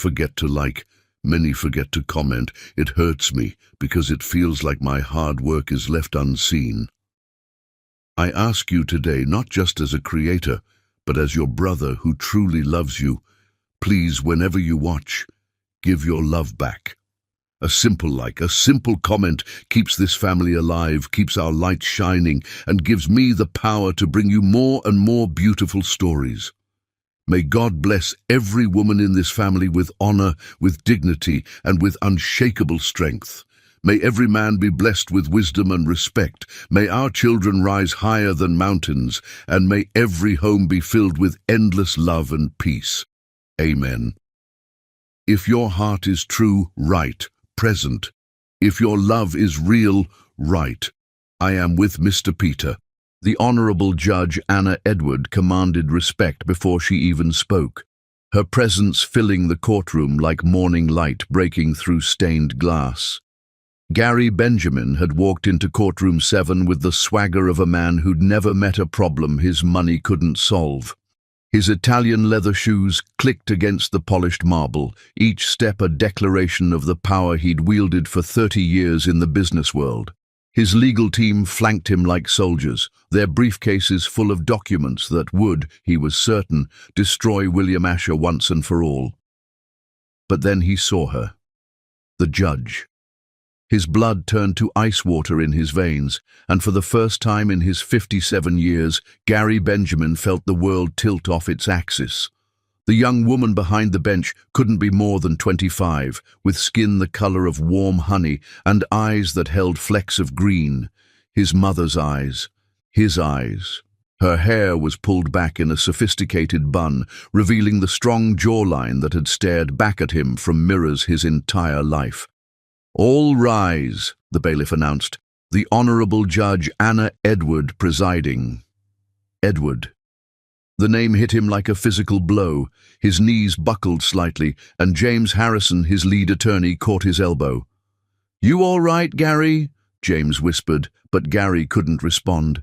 forget to like, many forget to comment. It hurts me because it feels like my hard work is left unseen. I ask you today, not just as a creator, but as your brother who truly loves you, please, whenever you watch, give your love back. A simple like, a simple comment keeps this family alive, keeps our light shining, and gives me the power to bring you more and more beautiful stories. May God bless every woman in this family with honor, with dignity, and with unshakable strength. May every man be blessed with wisdom and respect. May our children rise higher than mountains, and may every home be filled with endless love and peace. Amen. If your heart is true, right, present. If your love is real, right. I am with Mr. Peter. The Honorable Judge Anna Edward commanded respect before she even spoke, her presence filling the courtroom like morning light breaking through stained glass. Gary Benjamin had walked into courtroom 7 with the swagger of a man who'd never met a problem his money couldn't solve. His Italian leather shoes clicked against the polished marble, each step a declaration of the power he'd wielded for 30 years in the business world. His legal team flanked him like soldiers, their briefcases full of documents that would, he was certain, destroy William Asher once and for all. But then he saw her, the judge. His blood turned to ice water in his veins, and for the first time in his 57 years, Gary Benjamin felt the world tilt off its axis. The young woman behind the bench couldn't be more than 25, with skin the color of warm honey and eyes that held flecks of green. His mother's eyes. His eyes. Her hair was pulled back in a sophisticated bun, revealing the strong jawline that had stared back at him from mirrors his entire life. "All rise," the bailiff announced. "The Honorable Judge Anna Edward presiding." Edward. The name hit him like a physical blow. His knees buckled slightly, and James Harrison, his lead attorney, caught his elbow. "You all right, Gary?" James whispered, but Gary couldn't respond.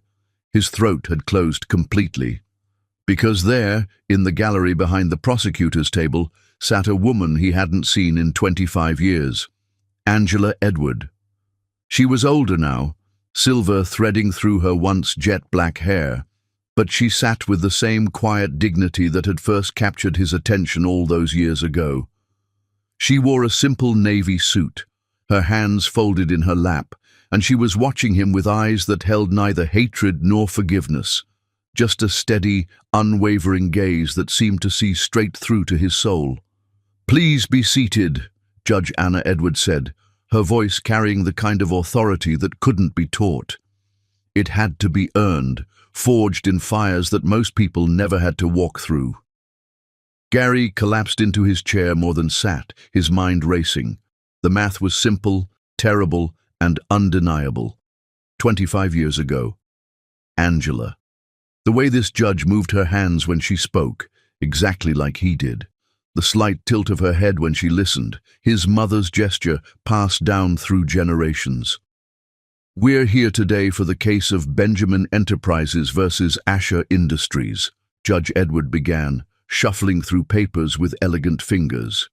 His throat had closed completely. Because there, in the gallery behind the prosecutor's table, sat a woman he hadn't seen in 25 years. Angela Edward. She was older now, silver threading through her once jet-black hair, but she sat with the same quiet dignity that had first captured his attention all those years ago. She wore a simple navy suit, her hands folded in her lap, and she was watching him with eyes that held neither hatred nor forgiveness, just a steady, unwavering gaze that seemed to see straight through to his soul. "Please be seated," Judge Anna Edward said, her voice carrying the kind of authority that couldn't be taught. It had to be earned, forged in fires that most people never had to walk through. Gary collapsed into his chair more than sat, his mind racing. The math was simple, terrible, and undeniable. 25 years ago. Angela. The way this judge moved her hands when she spoke, exactly like he did. The slight tilt of her head when she listened, his mother's gesture passed down through generations. "We're here today for the case of Benjamin Enterprises versus Asher Industries," Judge Edward began, shuffling through papers with elegant fingers.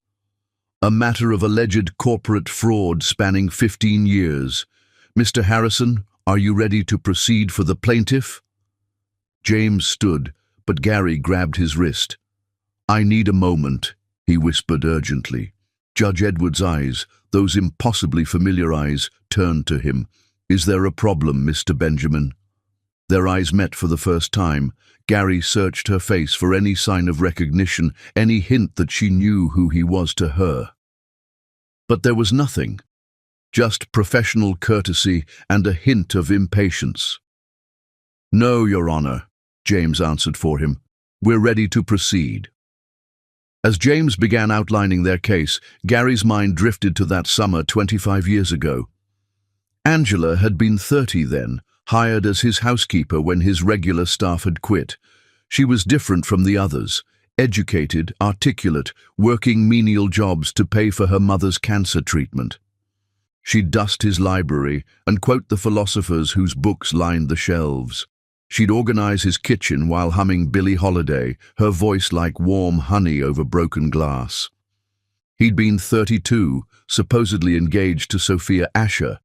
"A matter of alleged corporate fraud spanning 15 years. Mr. Harrison, are you ready to proceed for the plaintiff?" James stood, but Gary grabbed his wrist. "I need a moment," he whispered urgently. Judge Edward's eyes, those impossibly familiar eyes, turned to him. "Is there a problem, Mr. Benjamin?" Their eyes met for the first time. Gary searched her face for any sign of recognition, any hint that she knew who he was to her. But there was nothing. Just professional courtesy and a hint of impatience. "No, Your Honor," James answered for him. "We're ready to proceed." As James began outlining their case, Gary's mind drifted to that summer 25 years ago. Angela had been 30 then, hired as his housekeeper when his regular staff had quit. She was different from the others, educated, articulate, working menial jobs to pay for her mother's cancer treatment. She'd dust his library and quote the philosophers whose books lined the shelves. She'd organize his kitchen while humming Billie Holiday, her voice like warm honey over broken glass. He'd been 32, supposedly engaged to Sophia Asher,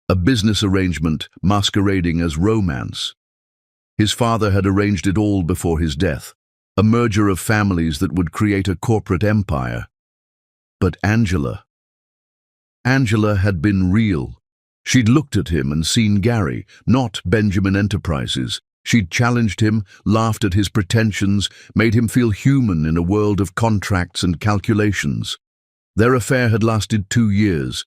a business arrangement masquerading as romance. His father had arranged it all before his death, a merger of families that would create a corporate empire. But Angela had been real. She'd looked at him and seen Gary, not Benjamin Enterprises. She'd challenged him, laughed at his pretensions, made him feel human in a world of contracts and calculations. Their affair had lasted 2 years.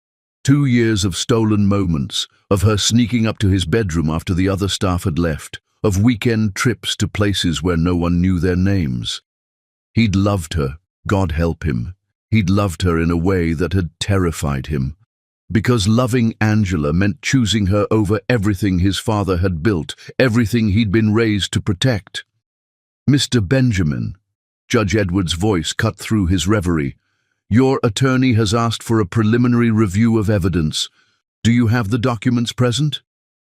2 years of stolen moments, of her sneaking up to his bedroom after the other staff had left, of weekend trips to places where no one knew their names. He'd loved her, God help him. He'd loved her in a way that had terrified him. Because loving Angela meant choosing her over everything his father had built, everything he'd been raised to protect. "Mr. Benjamin," Judge Edward's voice cut through his reverie, "your attorney has asked for a preliminary review of evidence. Do you have the documents present?"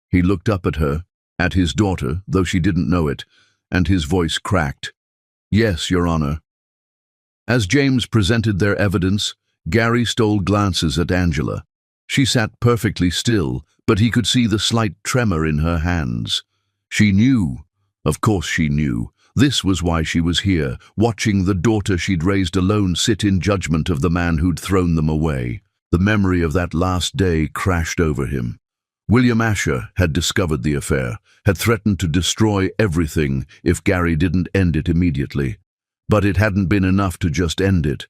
He looked up at her, at his daughter, though she didn't know it, and his voice cracked. "Yes, Your Honor." As James presented their evidence, Gary stole glances at Angela. She sat perfectly still, but he could see the slight tremor in her hands. She knew. Of course she knew. This was why she was here, watching the daughter she'd raised alone sit in judgment of the man who'd thrown them away. The memory of that last day crashed over him. William Asher had discovered the affair, had threatened to destroy everything if Gary didn't end it immediately. But it hadn't been enough to just end it.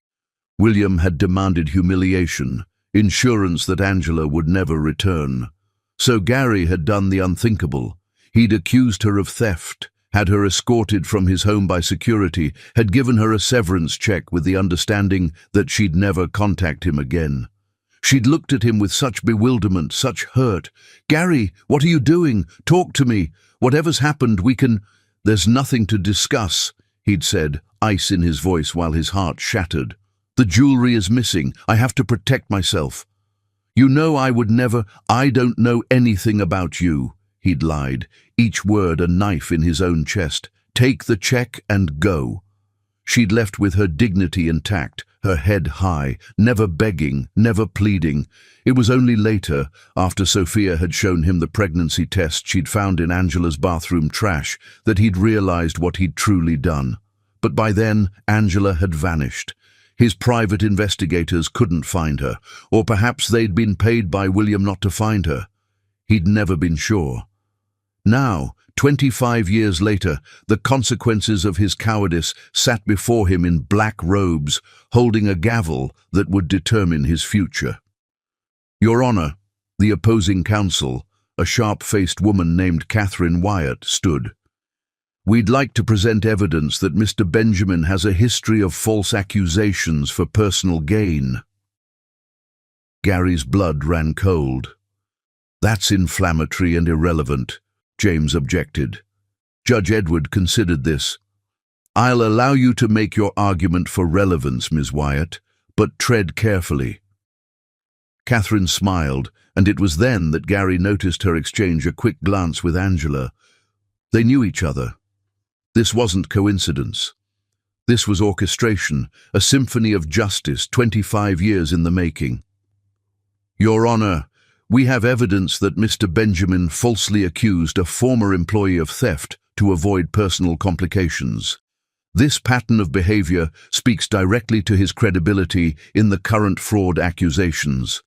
William had demanded humiliation, insurance that Angela would never return. So Gary had done the unthinkable. He'd accused her of theft, had her escorted from his home by security, had given her a severance check with the understanding that she'd never contact him again. She'd looked at him with such bewilderment, such hurt. "Gary, what are you doing? Talk to me. Whatever's happened, we can—" "There's nothing to discuss," he'd said, ice in his voice while his heart shattered. "The jewelry is missing. I have to protect myself." "You know I would never—" "I don't know anything about you," he'd lied, each word a knife in his own chest. "Take the check and go." She'd left with her dignity intact, her head high, never begging, never pleading. It was only later, after Sophia had shown him the pregnancy test she'd found in Angela's bathroom trash, that he'd realized what he'd truly done. But by then, Angela had vanished. His private investigators couldn't find her, or perhaps they'd been paid by William not to find her. He'd never been sure. Now, 25 years later, the consequences of his cowardice sat before him in black robes, holding a gavel that would determine his future. "Your Honor," the opposing counsel, a sharp-faced woman named Catherine Wyatt, stood. "We'd like to present evidence that Mr. Benjamin has a history of false accusations for personal gain." Gary's blood ran cold. "That's inflammatory and irrelevant," James objected. Judge Edward considered this. "I'll allow you to make your argument for relevance, Ms. Wyatt, but tread carefully." Catherine smiled, and it was then that Gary noticed her exchange a quick glance with Angela. They knew each other. This wasn't coincidence. This was orchestration, a symphony of justice 25 years in the making. "Your Honor, we have evidence that Mr. Benjamin falsely accused a former employee of theft to avoid personal complications. This pattern of behavior speaks directly to his credibility in the current fraud accusations."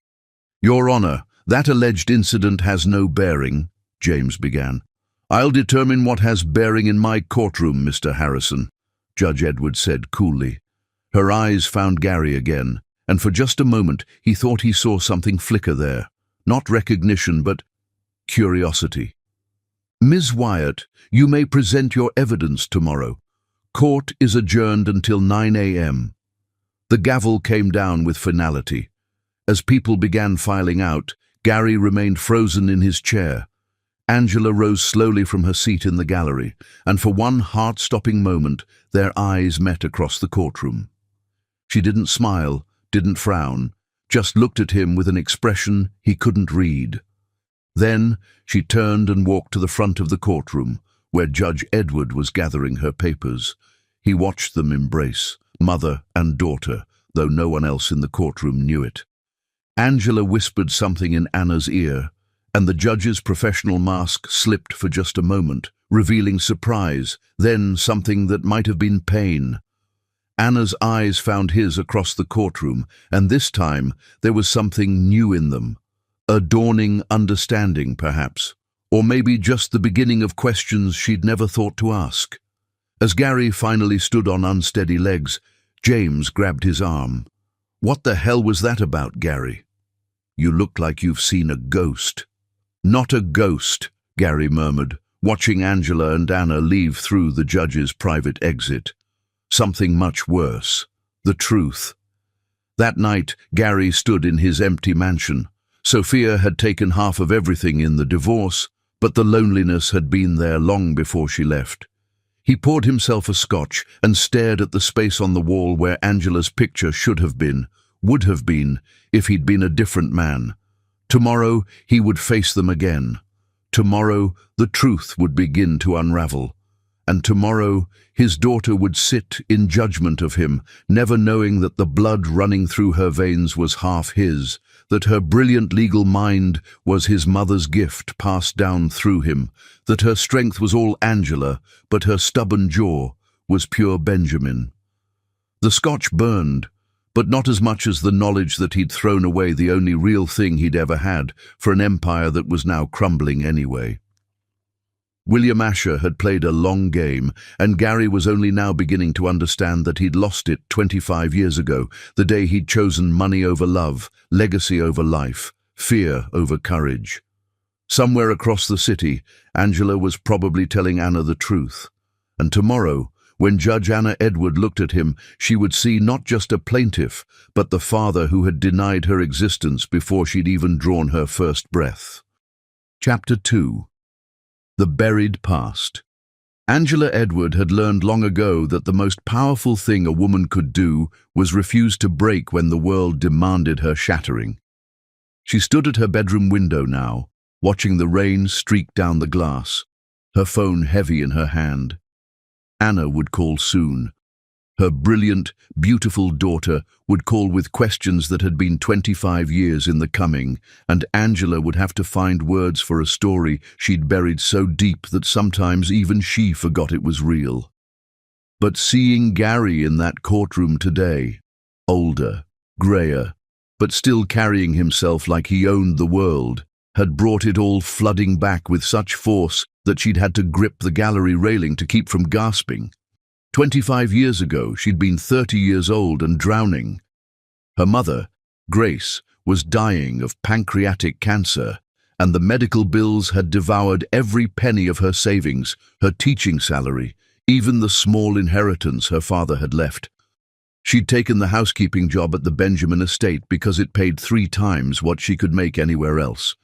"Your Honor, that alleged incident has no bearing," James began. "I'll determine what has bearing in my courtroom, Mr. Harrison," Judge Edward said coolly. Her eyes found Gary again, and for just a moment he thought he saw something flicker there. Not recognition, but curiosity. "Ms. Wyatt, you may present your evidence tomorrow. Court is adjourned until 9 a.m. The gavel came down with finality. As people began filing out, Gary remained frozen in his chair. Angela rose slowly from her seat in the gallery, and for one heart-stopping moment, their eyes met across the courtroom. She didn't smile, didn't frown, just looked at him with an expression he couldn't read. Then she turned and walked to the front of the courtroom, where Judge Edward was gathering her papers. He watched them embrace, mother and daughter, though no one else in the courtroom knew it. Angela whispered something in Anna's ear, and the judge's professional mask slipped for just a moment, revealing surprise, then something that might have been pain. Anna's eyes found his across the courtroom, and this time there was something new in them. A dawning understanding, perhaps, or maybe just the beginning of questions she'd never thought to ask. As Gary finally stood on unsteady legs, James grabbed his arm. "What the hell was that about, Gary? You look like you've seen a ghost." "Not a ghost," Gary murmured, watching Angela and Anna leave through the judge's private exit. "Something much worse. The truth." That night, Gary stood in his empty mansion. Sophia had taken half of everything in the divorce, but the loneliness had been there long before she left. He poured himself a scotch and stared at the space on the wall where Angela's picture should have been, would have been, if he'd been a different man. Tomorrow he would face them again. Tomorrow the truth would begin to unravel. And tomorrow his daughter would sit in judgment of him, never knowing that the blood running through her veins was half his, that her brilliant legal mind was his mother's gift passed down through him, that her strength was all Angela, but her stubborn jaw was pure Benjamin. The scotch burned, but not as much as the knowledge that he'd thrown away the only real thing he'd ever had for an empire that was now crumbling anyway. William Asher had played a long game, and Gary was only now beginning to understand that he'd lost it 25 years ago, the day he'd chosen money over love, legacy over life, fear over courage. Somewhere across the city, Angela was probably telling Anna the truth. And tomorrow, when Judge Anna Edward looked at him, she would see not just a plaintiff, but the father who had denied her existence before she'd even drawn her first breath. Chapter 2. The Buried Past. Angela Edward had learned long ago that the most powerful thing a woman could do was refuse to break when the world demanded her shattering. She stood at her bedroom window now, watching the rain streak down the glass, her phone heavy in her hand. Anna would call soon. Her brilliant, beautiful daughter would call with questions that had been 25 years in the coming, and Angela would have to find words for a story she'd buried so deep that sometimes even she forgot it was real. But seeing Gary in that courtroom today, older, grayer, but still carrying himself like he owned the world, had brought it all flooding back with such force that she'd had to grip the gallery railing to keep from gasping. 25 years ago, she'd been 30 years old and drowning. Her mother, Grace, was dying of pancreatic cancer, and the medical bills had devoured every penny of her savings, her teaching salary, even the small inheritance her father had left. She'd taken the housekeeping job at the Benjamin estate because it paid 3 times what she could make anywhere else,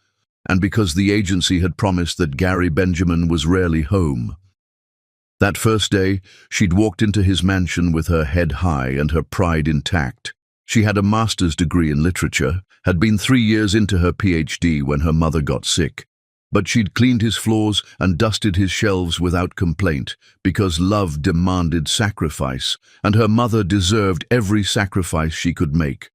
and because the agency had promised that Gary Benjamin was rarely home. That first day, she'd walked into his mansion with her head high and her pride intact. She had a master's degree in literature, had been 3 years into her PhD when her mother got sick. But she'd cleaned his floors and dusted his shelves without complaint, because love demanded sacrifice, and her mother deserved every sacrifice she could make.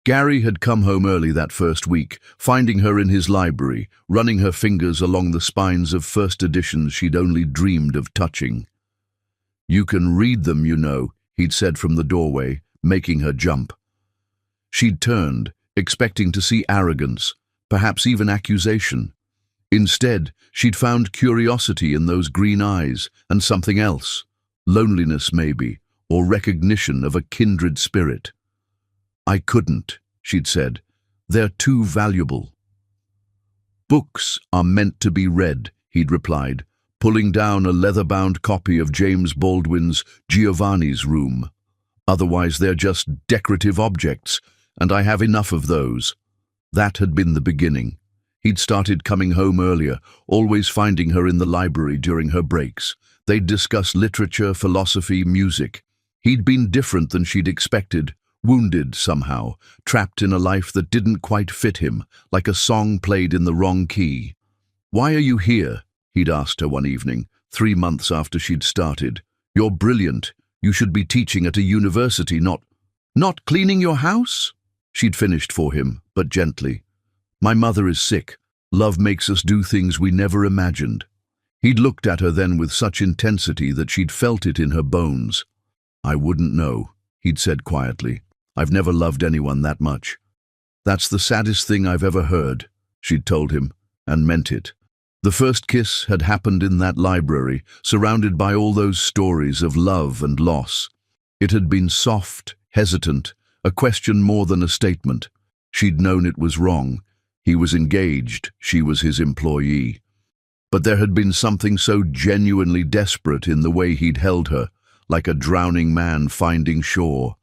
Gary had come home early that first week, finding her in his library, running her fingers along the spines of first editions she'd only dreamed of touching. "You can read them, you know," he'd said from the doorway, making her jump. She'd turned, expecting to see arrogance, perhaps even accusation. Instead, she'd found curiosity in those green eyes, and something else, loneliness maybe, or recognition of a kindred spirit. "I couldn't," she'd said. "They're too valuable." "Books are meant to be read," he'd replied, pulling down a leather-bound copy of James Baldwin's Giovanni's Room. "Otherwise they're just decorative objects, and I have enough of those." That had been the beginning. He'd started coming home earlier, always finding her in the library during her breaks. They'd discuss literature, philosophy, music. He'd been different than she'd expected, wounded somehow, trapped in a life that didn't quite fit him, like a song played in the wrong key. "Why are you here?" he'd asked her one evening, 3 months after she'd started. "You're brilliant. You should be teaching at a university, not—" Not cleaning your house? She'd finished for him, but gently. My mother is sick. Love makes us do things we never imagined. He'd looked at her then with such intensity that she'd felt it in her bones. I wouldn't know, he'd said quietly. I've never loved anyone that much. That's the saddest thing I've ever heard, she'd told him, and meant it. The first kiss had happened in that library, surrounded by all those stories of love and loss. It had been soft, hesitant, a question more than a statement. She'd known it was wrong. He was engaged, she was his employee. But there had been something so genuinely desperate in the way he'd held her, like a drowning man finding shore.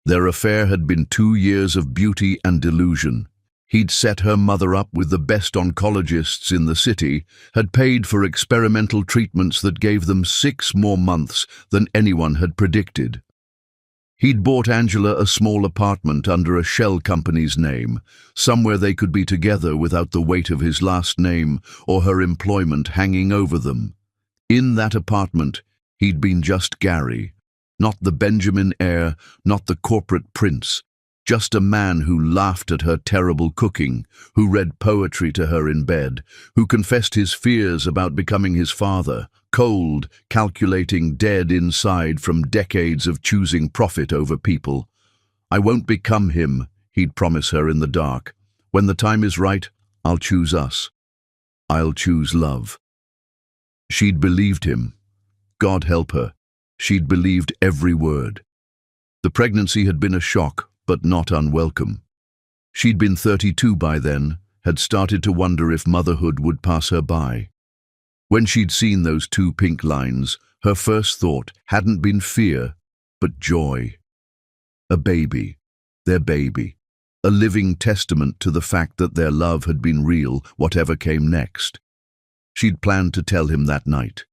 Their affair had been 2 years of beauty and delusion. He'd set her mother up with the best oncologists in the city, had paid for experimental treatments that gave them 6 more months than anyone had predicted. He'd bought Angela a small apartment under a shell company's name, somewhere they could be together without the weight of his last name or her employment hanging over them. In that apartment, he'd been just Gary, not the Benjamin heir, not the corporate prince, just a man who laughed at her terrible cooking, who read poetry to her in bed, who confessed his fears about becoming his father, cold, calculating, dead inside from decades of choosing profit over people. I won't become him, he'd promise her in the dark. When the time is right, I'll choose us. I'll choose love. She'd believed him. God help her. She'd believed every word. The pregnancy had been a shock, but not unwelcome. She'd been 32 by then, had started to wonder if motherhood would pass her by. When she'd seen those 2 pink lines, her first thought hadn't been fear, but joy. A baby, their baby, a living testament to the fact that their love had been real, whatever came next. She'd planned to tell him that night,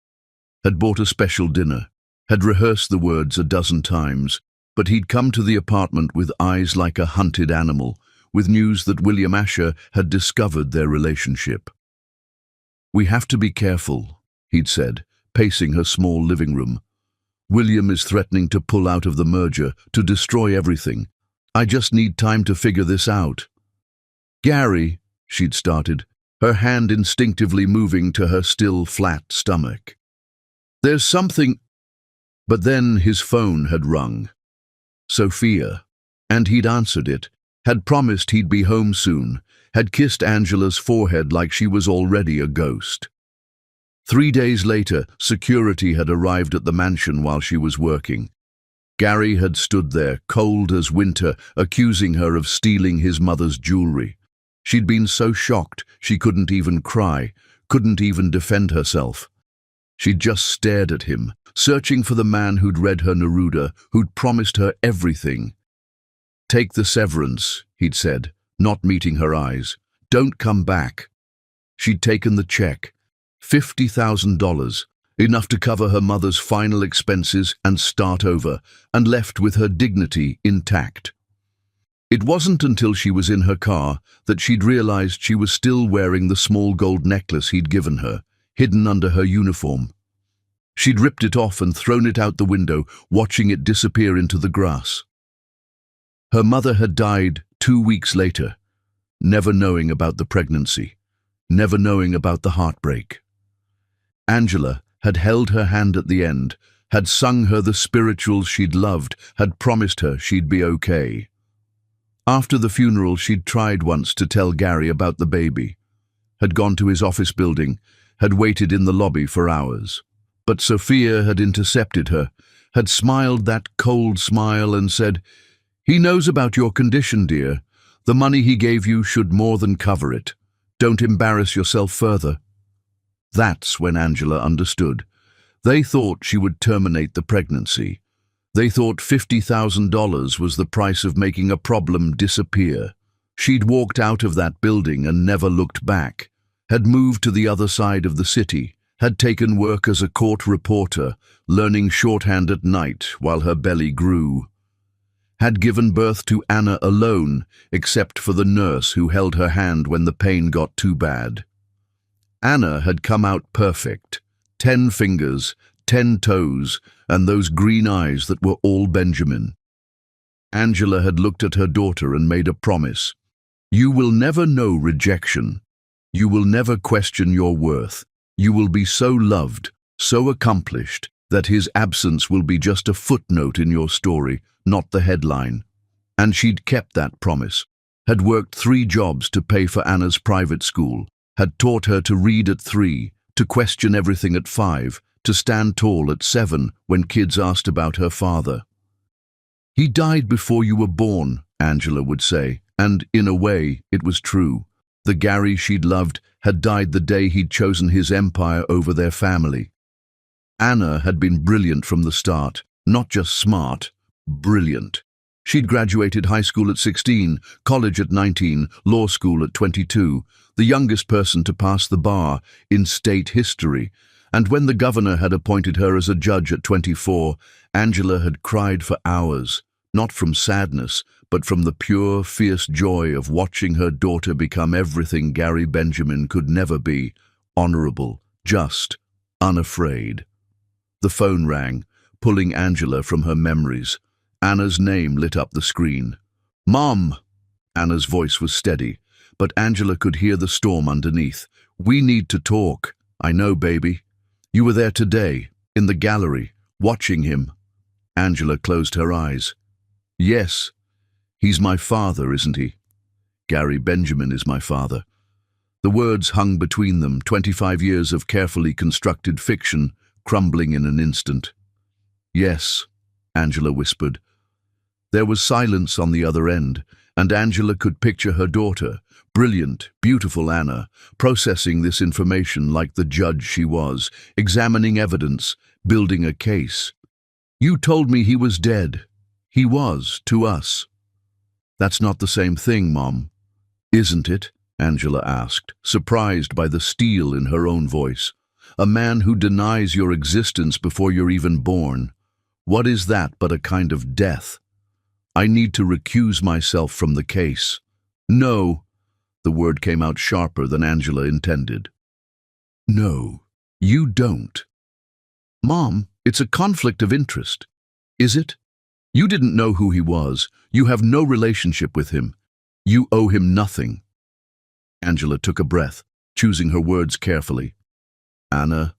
had bought a special dinner, had rehearsed the words a dozen times, but he'd come to the apartment with eyes like a hunted animal, with news that William Asher had discovered their relationship. We have to be careful, he'd said, pacing her small living room. William is threatening to pull out of the merger, to destroy everything. I just need time to figure this out. Gary, she'd started, her hand instinctively moving to her still flat stomach. There's something... But then his phone had rung. Sophia. And he'd answered it, had promised he'd be home soon, had kissed Angela's forehead like she was already a ghost. 3 days later, security had arrived at the mansion while she was working. Gary had stood there, cold as winter, accusing her of stealing his mother's jewelry. She'd been so shocked she couldn't even cry, couldn't even defend herself. She'd just stared at him, searching for the man who'd read her Neruda, who'd promised her everything. Take the severance, he'd said, not meeting her eyes. Don't come back. She'd taken the check, $50,000, enough to cover her mother's final expenses and start over, and left with her dignity intact. It wasn't until she was in her car that she'd realized she was still wearing the small gold necklace he'd given her, hidden under her uniform. She'd ripped it off and thrown it out the window, watching it disappear into the grass. Her mother had died 2 weeks later, never knowing about the pregnancy, never knowing about the heartbreak. Angela had held her hand at the end, had sung her the spirituals she'd loved, had promised her she'd be okay. After the funeral, she'd tried once to tell Gary about the baby, had gone to his office building, had waited in the lobby for hours. But Sophia had intercepted her, had smiled that cold smile and said, "He knows about your condition, dear. The money he gave you should more than cover it. Don't embarrass yourself further." That's when Angela understood. They thought she would terminate the pregnancy. They thought $50,000 was the price of making a problem disappear. She'd walked out of that building and never looked back, had moved to the other side of the city, had taken work as a court reporter, learning shorthand at night while her belly grew. Had given birth to Anna alone, except for the nurse who held her hand when the pain got too bad. Anna had come out perfect, 10 fingers, 10 toes, and those green eyes that were all Benjamin. Angela had looked at her daughter and made a promise. You will never know rejection. You will never question your worth. You will be so loved, so accomplished, that his absence will be just a footnote in your story, not the headline. And she'd kept that promise, had worked 3 jobs to pay for Anna's private school, had taught her to read at 3, to question everything at 5, to stand tall at 7 when kids asked about her father. He died before you were born, Angela would say, and in a way, it was true. The Gary she'd loved had died the day he'd chosen his empire over their family. Anna had been brilliant from the start, not just smart, brilliant. She'd graduated high school at 16, college at 19, law school at 22, the youngest person to pass the bar in state history. And when the governor had appointed her as a judge at 24, Angela had cried for hours, not from sadness, but from the pure, fierce joy of watching her daughter become everything Gary Benjamin could never be: honorable, just, unafraid. The phone rang, pulling Angela from her memories. Anna's name lit up the screen. "Mom!" Anna's voice was steady, but Angela could hear the storm underneath. "We need to talk." "I know, baby. You were there today, in the gallery, watching him." Angela closed her eyes. "Yes, he's my father, isn't he? Gary Benjamin is my father." The words hung between them, 25 years of carefully constructed fiction, crumbling in an instant. "Yes," Angela whispered. There was silence on the other end, and Angela could picture her daughter, brilliant, beautiful Anna, processing this information like the judge she was, examining evidence, building a case. "You told me he was dead." "He was, to us." "That's not the same thing, Mom." "Isn't it?" Angela asked, surprised by the steel in her own voice. "A man who denies your existence before you're even born. What is that but a kind of death? I need to recuse myself from the case." "No." The word came out sharper than Angela intended. "No, you don't." "Mom, it's a conflict of interest." "Is it? You didn't know who he was. You have no relationship with him. You owe him nothing." Angela took a breath, choosing her words carefully. "Anna,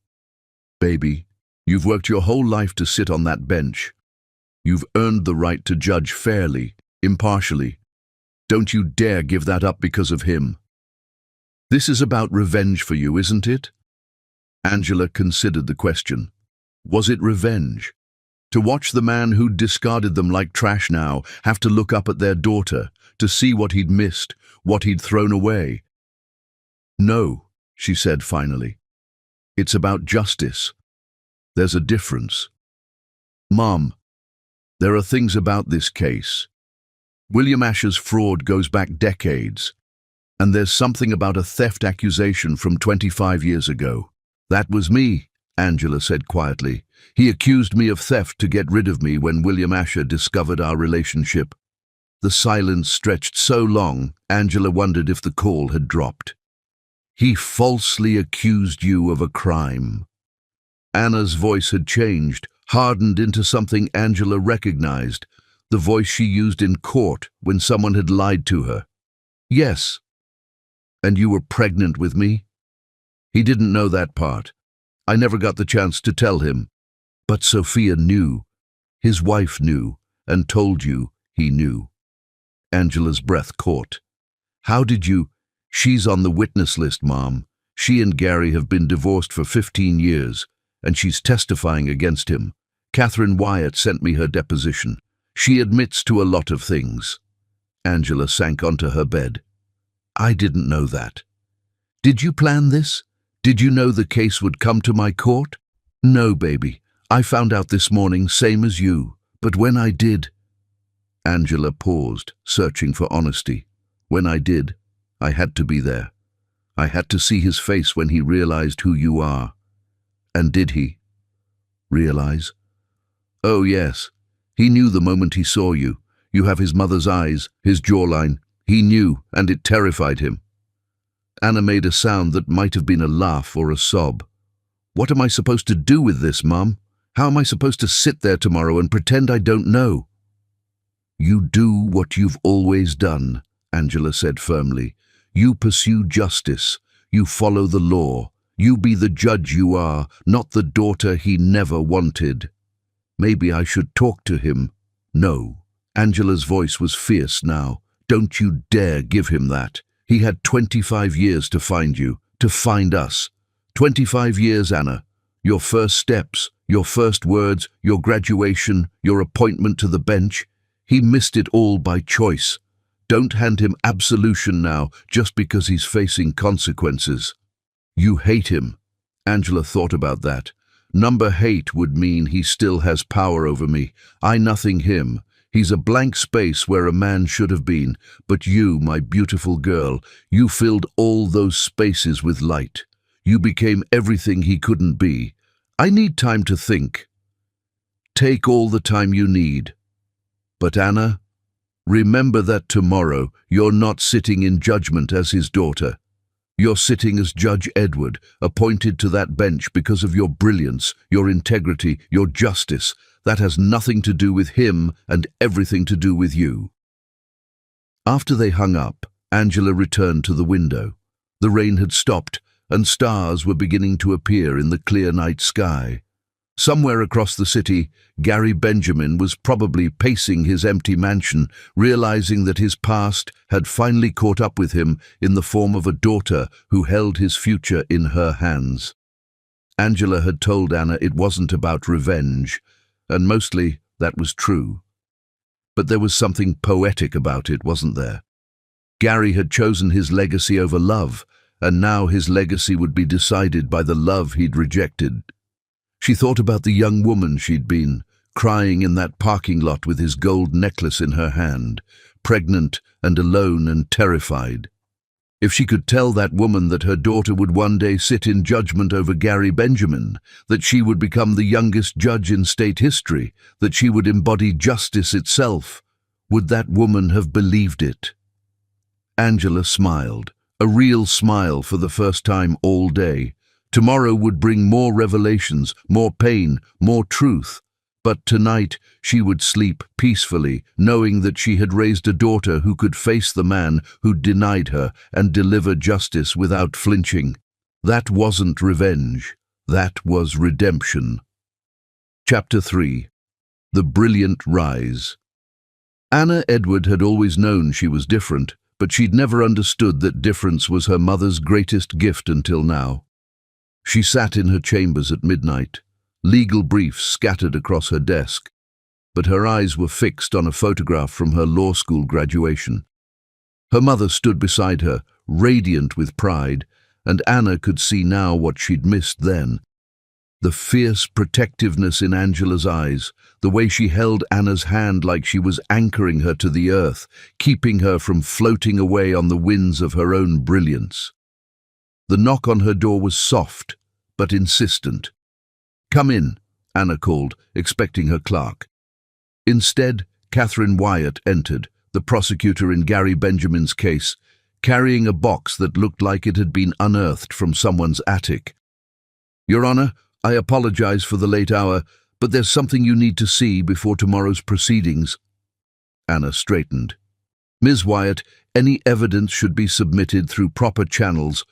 baby, you've worked your whole life to sit on that bench. You've earned the right to judge fairly, impartially. Don't you dare give that up because of him. This is about revenge for you, isn't it?" Angela considered the question. Was it revenge? To watch the man who'd discarded them like trash now have to look up at their daughter, to see what he'd missed, what he'd thrown away? "No," she said finally. "It's about justice. There's a difference. Mom, there are things about this case. William Asher's fraud goes back decades, and there's something about a theft accusation from 25 years ago." "That was me," Angela said quietly. "He accused me of theft to get rid of me when William Asher discovered our relationship." The silence stretched so long, Angela wondered if the call had dropped. "He falsely accused you of a crime." Anna's voice had changed, hardened into something Angela recognized, the voice she used in court when someone had lied to her. "Yes." "And you were pregnant with me?" "He didn't know that part. I never got the chance to tell him. But Sophia knew. His wife knew, and told you he knew." Angela's breath caught. "How did you—" "She's on the witness list, Mom. She and Gary have been divorced for 15 years, and she's testifying against him. Catherine Wyatt sent me her deposition. She admits to a lot of things." Angela sank onto her bed. "I didn't know that." "Did you plan this? Did you know the case would come to my court?" "No, baby. I found out this morning, same as you. But when I did—" Angela paused, searching for honesty. "When I did, I had to be there. I had to see his face when he realized who you are." "And did he realize?" "Oh, yes. He knew the moment he saw you. You have his mother's eyes, his jawline. He knew, and it terrified him." Anna made a sound that might have been a laugh or a sob. "What am I supposed to do with this, Mom? How am I supposed to sit there tomorrow and pretend I don't know?" You do what you've always done, Angela said firmly. You pursue justice. You follow the law. You be the judge you are, not the daughter he never wanted. Maybe I should talk to him. No. Angela's voice was fierce now. Don't you dare give him that. He had 25 years to find you, to find us. 25 years, Anna. Your first steps, your first words, your graduation, your appointment to the bench. He missed it all by choice. Don't hand him absolution now, just because he's facing consequences. You hate him. Angela thought about that. Number hate would mean he still has power over me. I nothing him. He's a blank space where a man should have been. But you, my beautiful girl, you filled all those spaces with light. You became everything he couldn't be. I need time to think. Take all the time you need. But Anna, remember that tomorrow you're not sitting in judgment as his daughter. You're sitting as Judge Edward, appointed to that bench because of your brilliance, your integrity, your justice. That has nothing to do with him and everything to do with you. After they hung up, Angela returned to the window. The rain had stopped, and stars were beginning to appear in the clear night sky. Somewhere across the city, Gary Benjamin was probably pacing his empty mansion, realizing that his past had finally caught up with him in the form of a daughter who held his future in her hands. Angela had told Anna it wasn't about revenge, and mostly that was true. But there was something poetic about it, wasn't there? Gary had chosen his legacy over love, and now his legacy would be decided by the love he'd rejected. She thought about the young woman she'd been, crying in that parking lot with his gold necklace in her hand, pregnant and alone and terrified. If she could tell that woman that her daughter would one day sit in judgment over Gary Benjamin, that she would become the youngest judge in state history, that she would embody justice itself, would that woman have believed it? Angela smiled, a real smile for the first time all day. Tomorrow would bring more revelations, more pain, more truth. But tonight she would sleep peacefully, knowing that she had raised a daughter who could face the man who'd denied her and deliver justice without flinching. That wasn't revenge. That was redemption. Chapter 3. The Brilliant Rise. Anna Edward had always known she was different, but she'd never understood that difference was her mother's greatest gift until now. She sat in her chambers at midnight, legal briefs scattered across her desk, but her eyes were fixed on a photograph from her law school graduation. Her mother stood beside her, radiant with pride, and Anna could see now what she'd missed then. The fierce protectiveness in Angela's eyes, the way she held Anna's hand like she was anchoring her to the earth, keeping her from floating away on the winds of her own brilliance. The knock on her door was soft, but insistent. "Come in," Anna called, expecting her clerk. Instead, Catherine Wyatt entered, the prosecutor in Gary Benjamin's case, carrying a box that looked like it had been unearthed from someone's attic. "Your Honor, I apologize for the late hour, but there's something you need to see before tomorrow's proceedings." Anna straightened. "Ms. Wyatt, any evidence should be submitted through proper channels.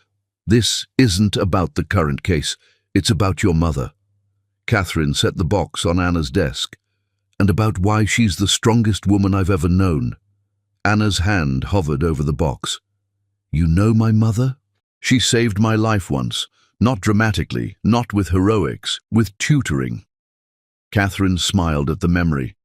This isn't about the current case. It's about your mother." Catherine set the box on Anna's desk. "And about why she's the strongest woman I've ever known." Anna's hand hovered over the box. "You know my mother? She saved my life once. Not dramatically, not with heroics, with tutoring." Catherine smiled at the memory.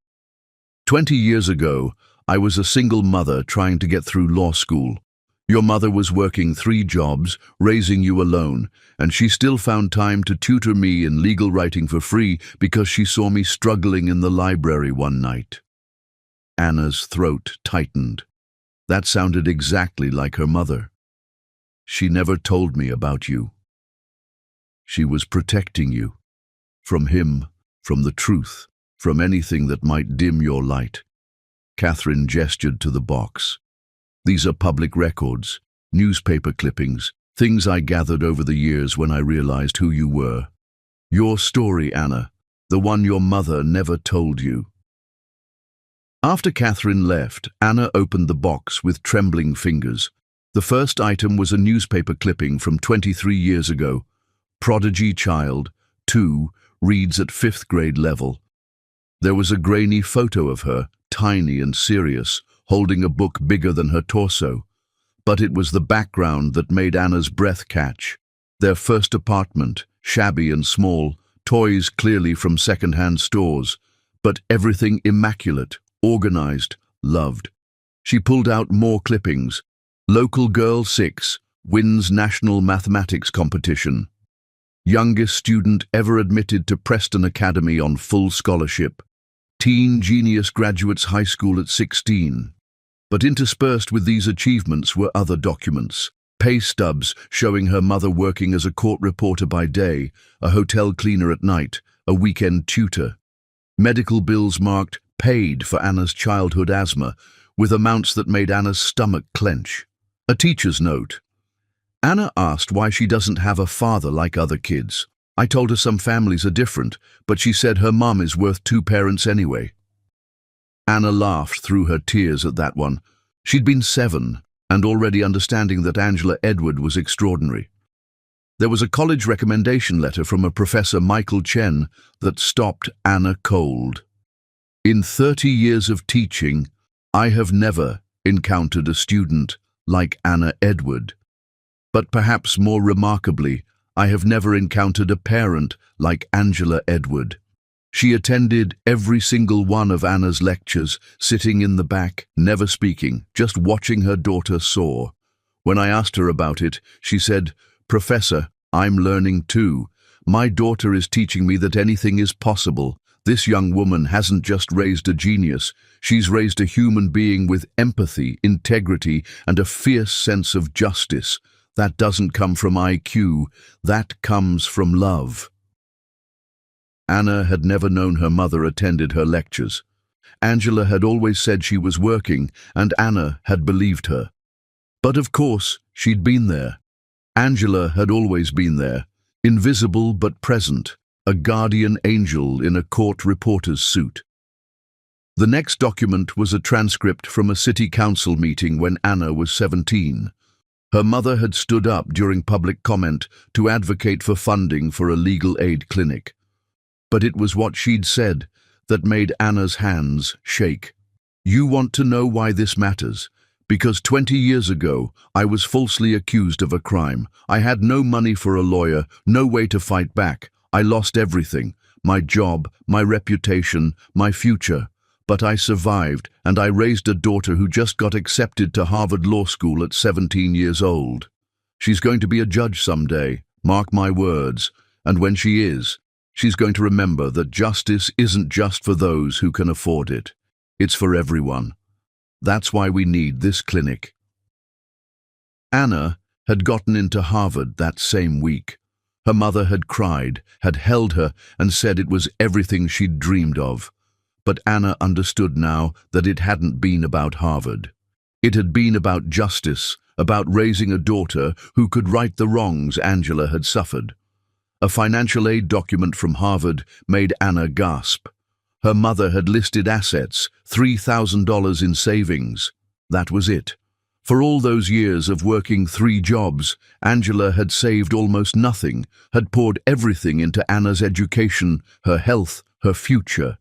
20 years ago, I was a single mother trying to get through law school. Your mother was working 3 jobs, raising you alone, and she still found time to tutor me in legal writing for free because she saw me struggling in the library one night." Anna's throat tightened. That sounded exactly like her mother. "She never told me about you. She was protecting you. From him, from the truth, from anything that might dim your light." Catherine gestured to the box. "These are public records, newspaper clippings, things I gathered over the years when I realized who you were. Your story, Anna, the one your mother never told you." After Catherine left, Anna opened the box with trembling fingers. The first item was a newspaper clipping from 23 years ago. Prodigy child, 2, reads at 5th grade level. There was a grainy photo of her, tiny and serious, holding a book bigger than her torso. But it was the background that made Anna's breath catch. Their first apartment, shabby and small, toys clearly from second-hand stores, but everything immaculate, organized, loved. She pulled out more clippings. Local girl 6 wins national mathematics competition. Youngest student ever admitted to Preston Academy on full scholarship. Teen genius graduates high school at 16. But interspersed with these achievements were other documents. Pay stubs showing her mother working as a court reporter by day, a hotel cleaner at night, a weekend tutor. Medical bills marked paid for Anna's childhood asthma, with amounts that made Anna's stomach clench. A teacher's note. Anna asked why she doesn't have a father like other kids. I told her some families are different, but she said her mom is worth 2 parents anyway. Anna laughed through her tears at that one. She'd been 7, and already understanding that Angela Edward was extraordinary. There was a college recommendation letter from a Professor Michael Chen that stopped Anna cold. In 30 years of teaching, I have never encountered a student like Anna Edward. But perhaps more remarkably, I have never encountered a parent like Angela Edward. She attended every single one of Anna's lectures, sitting in the back, never speaking, just watching her daughter soar. When I asked her about it, she said, "Professor, I'm learning too. My daughter is teaching me that anything is possible. This young woman hasn't just raised a genius, she's raised a human being with empathy, integrity, and a fierce sense of justice. That doesn't come from IQ, that comes from love." Anna had never known her mother attended her lectures. Angela had always said she was working, and Anna had believed her. But of course, she'd been there. Angela had always been there, invisible but present, a guardian angel in a court reporter's suit. The next document was a transcript from a city council meeting when Anna was 17. Her mother had stood up during public comment to advocate for funding for a legal aid clinic. But it was what she'd said that made Anna's hands shake. "You want to know why this matters? Because 20 years ago, I was falsely accused of a crime. I had no money for a lawyer, no way to fight back. I lost everything, my job, my reputation, my future. But I survived, and I raised a daughter who just got accepted to Harvard Law School at 17 years old. She's going to be a judge someday, mark my words, and when she is, she's going to remember that justice isn't just for those who can afford it. It's for everyone. That's why we need this clinic." Anna had gotten into Harvard that same week. Her mother had cried, had held her, and said it was everything she'd dreamed of. But Anna understood now that it hadn't been about Harvard. It had been about justice, about raising a daughter who could right the wrongs Angela had suffered. A financial aid document from Harvard made Anna gasp. Her mother had listed assets, $3,000 in savings. That was it. For all those years of working 3 jobs, Angela had saved almost nothing, had poured everything into Anna's education, her health, her future.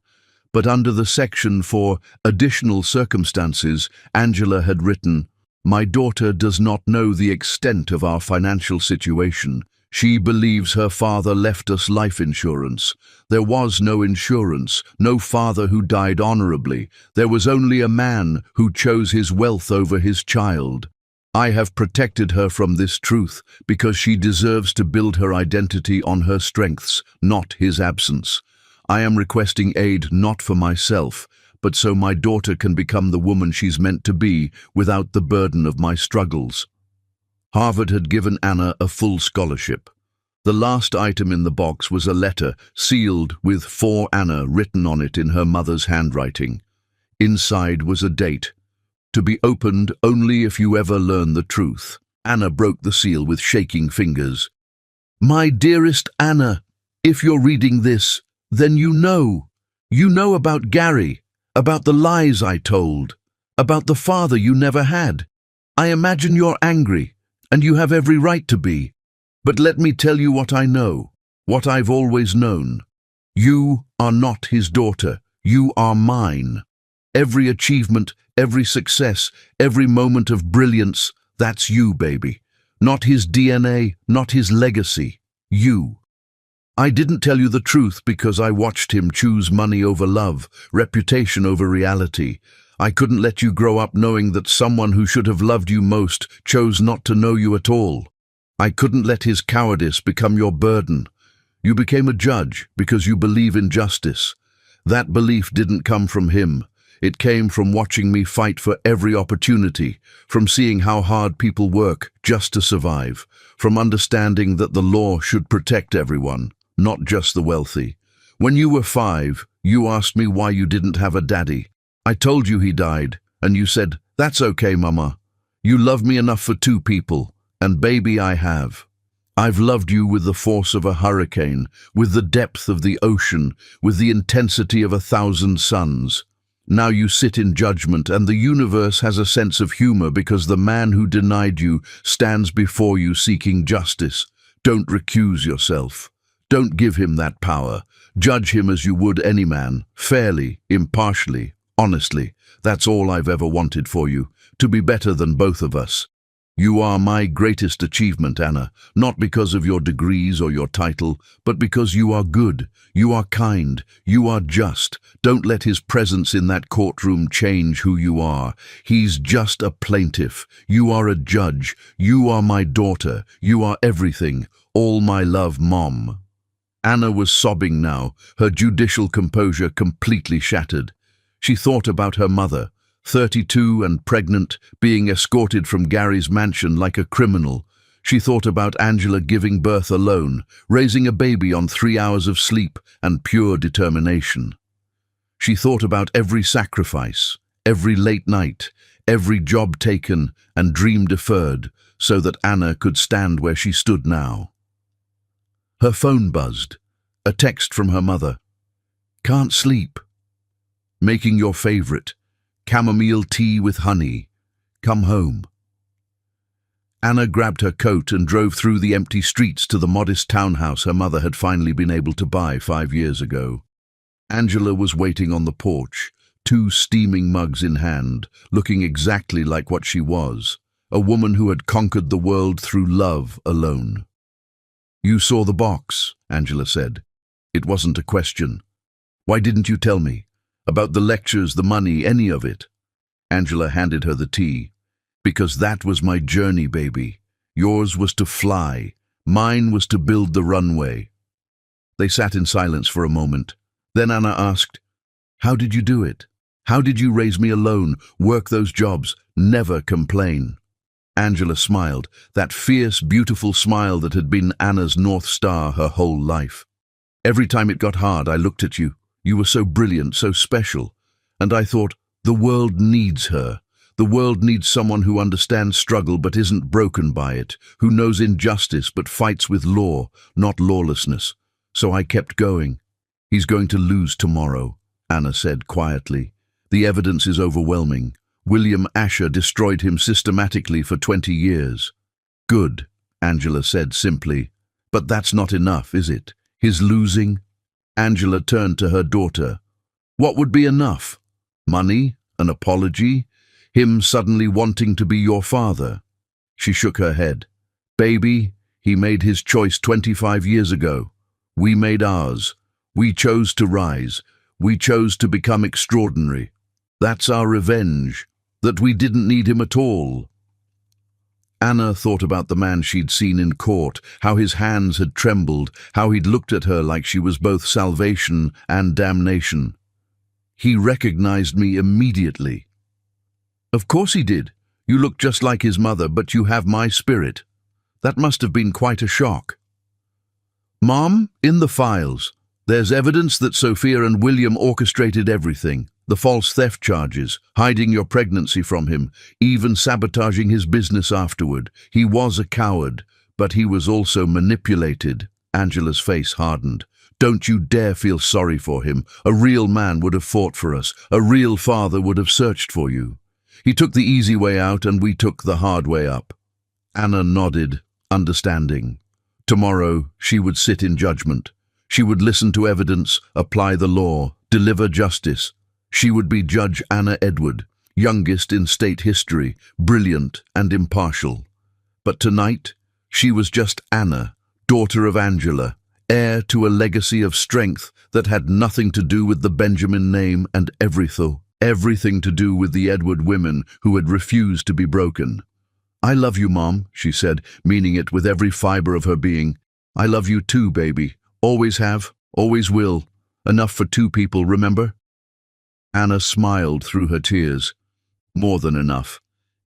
But under the section for additional circumstances, Angela had written, "My daughter does not know the extent of our financial situation. She believes her father left us life insurance. There was no insurance, no father who died honorably. There was only a man who chose his wealth over his child. I have protected her from this truth because she deserves to build her identity on her strengths, not his absence. I am requesting aid not for myself, but so my daughter can become the woman she's meant to be without the burden of my struggles." Harvard had given Anna a full scholarship. The last item in the box was a letter sealed with "For Anna" written on it in her mother's handwriting. Inside was a date, to be opened only if you ever learn the truth. Anna broke the seal with shaking fingers. "My dearest Anna, if you're reading this, then you know about Gary. about the lies I told, about the father you never had. I imagine you're angry, and you have every right to be. But let me tell you what I know, what I've always known. You are not his daughter. You are mine. Every achievement, every success, every moment of brilliance, that's you, baby. Not his DNA, not his legacy. You. I didn't tell you the truth because I watched him choose money over love, reputation over reality. I couldn't let you grow up knowing that someone who should have loved you most chose not to know you at all. I couldn't let his cowardice become your burden. You became a judge because you believe in justice. That belief didn't come from him. It came from watching me fight for every opportunity, from seeing how hard people work just to survive, from understanding that the law should protect everyone, not just the wealthy. When you were 5, you asked me why you didn't have a daddy. I told you he died, and you said, "That's okay, Mama. You love me enough for 2 people, and baby, I have. I've loved you with the force of a hurricane, with the depth of the ocean, with the intensity of 1,000 suns. Now you sit in judgment, and the universe has a sense of humor because the man who denied you stands before you seeking justice. Don't recuse yourself. Don't give him that power. Judge him as you would any man, fairly, impartially, honestly. That's all I've ever wanted for you, to be better than both of us. You are my greatest achievement, Anna, not because of your degrees or your title, but because you are good, you are kind, you are just. Don't let his presence in that courtroom change who you are. He's just a plaintiff. You are a judge. You are my daughter. You are everything. All my love, Mom." Anna was sobbing now, her judicial composure completely shattered. She thought about her mother, 32 and pregnant, being escorted from Gary's mansion like a criminal. She thought about Angela giving birth alone, raising a baby on 3 hours of sleep and pure determination. She thought about every sacrifice, every late night, every job taken and dream deferred, so that Anna could stand where she stood now. Her phone buzzed, a text from her mother. "Can't sleep. Making your favorite. Chamomile tea with honey. Come home." Anna grabbed her coat and drove through the empty streets to the modest townhouse her mother had finally been able to buy 5 years ago. Angela was waiting on the porch, 2 steaming mugs in hand, looking exactly like what she was, a woman who had conquered the world through love alone. "You saw the box," Angela said. "It wasn't a question. Why didn't you tell me? About the lectures, the money, any of it?" Angela handed her the tea. "Because that was my journey, baby. Yours was to fly. Mine was to build the runway." They sat in silence for a moment. Then Anna asked, "How did you do it? How did you raise me alone, work those jobs, never complain?" Angela smiled, that fierce, beautiful smile that had been Anna's North Star her whole life. "Every time it got hard, I looked at you. You were so brilliant, so special. And I thought, the world needs her. The world needs someone who understands struggle but isn't broken by it, who knows injustice but fights with law, not lawlessness. So I kept going." "He's going to lose tomorrow," Anna said quietly. "The evidence is overwhelming. William Asher destroyed him systematically for 20 years. "Good," Angela said simply. "But that's not enough, is it? His losing?" Angela turned to her daughter. "What would be enough? Money? An apology? Him suddenly wanting to be your father?" She shook her head. "Baby, he made his choice 25 years ago. We made ours. We chose to rise. We chose to become extraordinary. That's our revenge, that we didn't need him at all." Anna thought about the man she'd seen in court, how his hands had trembled, how he'd looked at her like she was both salvation and damnation. "He recognized me immediately." "Of course he did. You look just like his mother, but you have my spirit." That must have been quite a shock. "Mom, in the files, there's evidence that Sophia and William orchestrated everything. The false theft charges, hiding your pregnancy from him, even sabotaging his business afterward. He was a coward, but he was also manipulated." Angela's face hardened. Don't you dare feel sorry for him. A real man would have fought for us. A real father would have searched for you. He took the easy way out and we took the hard way up." Anna nodded, understanding. Tomorrow she would sit in judgment. She would listen to evidence, apply the law, deliver justice. She would be Judge Anna Edward, youngest in state history, brilliant and impartial. But tonight, she was just Anna, daughter of Angela, heir to a legacy of strength that had nothing to do with the Benjamin name and everything to do with the Edward women who had refused to be broken. "I love you, Mom," she said, meaning it with every fiber of her being. "I love you too, baby. Always have, always will. Enough for two people, remember?" Anna smiled through her tears. More than enough.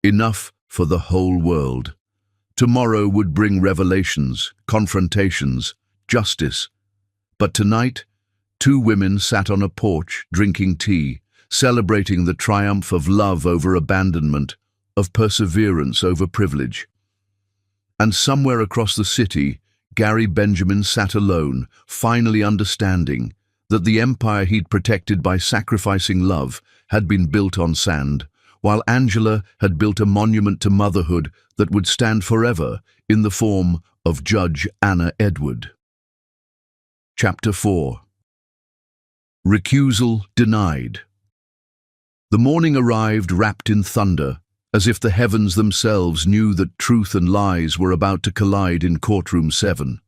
Enough for the whole world. Tomorrow would bring revelations, confrontations, justice. But tonight, two women sat on a porch, drinking tea, celebrating the triumph of love over abandonment, of perseverance over privilege. And somewhere across the city, Gary Benjamin sat alone, finally understanding that the empire he'd protected by sacrificing love had been built on sand, while Angela had built a monument to motherhood that would stand forever in the form of Judge Anna Edward. Chapter 4. Recusal Denied. The morning arrived wrapped in thunder, as if the heavens themselves knew that truth and lies were about to collide in courtroom 7.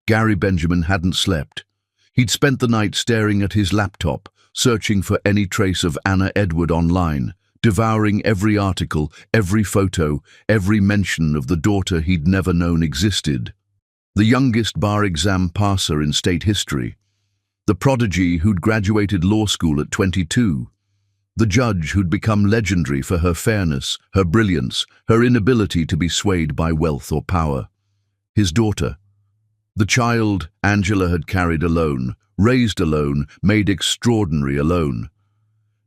Gary Benjamin hadn't slept. He'd spent the night staring at his laptop, searching for any trace of Anna Edward online, devouring every article, every photo, every mention of the daughter he'd never known existed. The youngest bar exam passer in state history. The prodigy who'd graduated law school at 22. The judge who'd become legendary for her fairness, her brilliance, her inability to be swayed by wealth or power. His daughter. The child Angela had carried alone, raised alone, made extraordinary alone.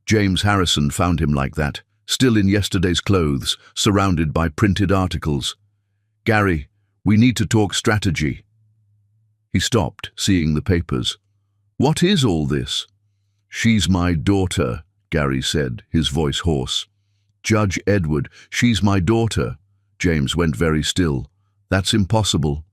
James Harrison found him like that, still in yesterday's clothes, surrounded by printed articles. "Gary, we need to talk strategy." He stopped, seeing the papers. "What is all this?" "She's my daughter," Gary said, his voice hoarse. "Judge Edward, she's my daughter." James went very still. "That's impossible.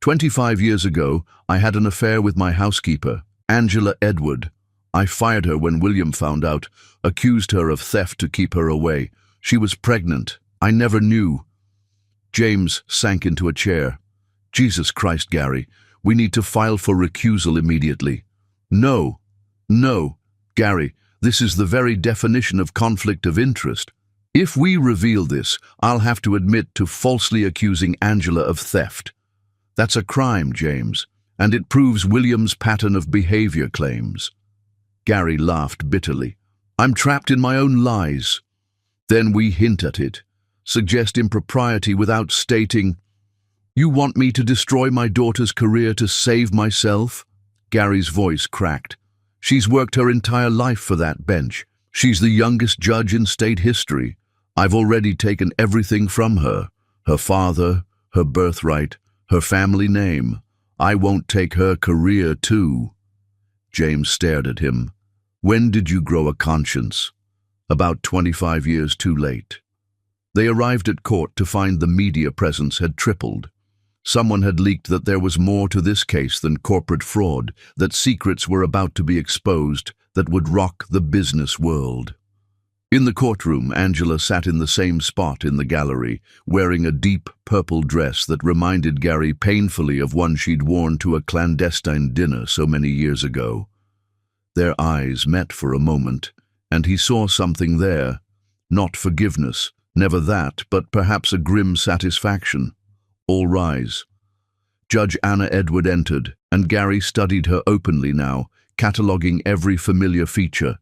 25 years ago, I had an affair with my housekeeper, Angela Edward. I fired her when William found out, accused her of theft to keep her away. She was pregnant. I never knew." James sank into a chair. "Jesus Christ, Gary, we need to file for recusal immediately." No, Gary, this is the very definition of conflict of interest. If we reveal this, I'll have to admit to falsely accusing Angela of theft. That's a crime, James, and it proves William's pattern of behavior claims." Gary laughed bitterly. "I'm trapped in my own lies." "Then we hint at it, suggest impropriety without stating, 'You want me to destroy my daughter's career to save myself?'" Gary's voice cracked. "She's worked her entire life for that bench. She's the youngest judge in state history. I've already taken everything from her. Her father, her birthright, her family name. I won't take her career too." James stared at him. "When did you grow a conscience?" "About 25 years too late." They arrived at court to find the media presence had tripled. Someone had leaked that there was more to this case than corporate fraud, that secrets were about to be exposed that would rock the business world. In the courtroom, Angela sat in the same spot in the gallery, wearing a deep purple dress that reminded Gary painfully of one she'd worn to a clandestine dinner so many years ago. Their eyes met for a moment, and he saw something there. Not forgiveness, never that, but perhaps a grim satisfaction. All rise. Judge Anna Edward entered, and Gary studied her openly now, cataloguing every familiar feature.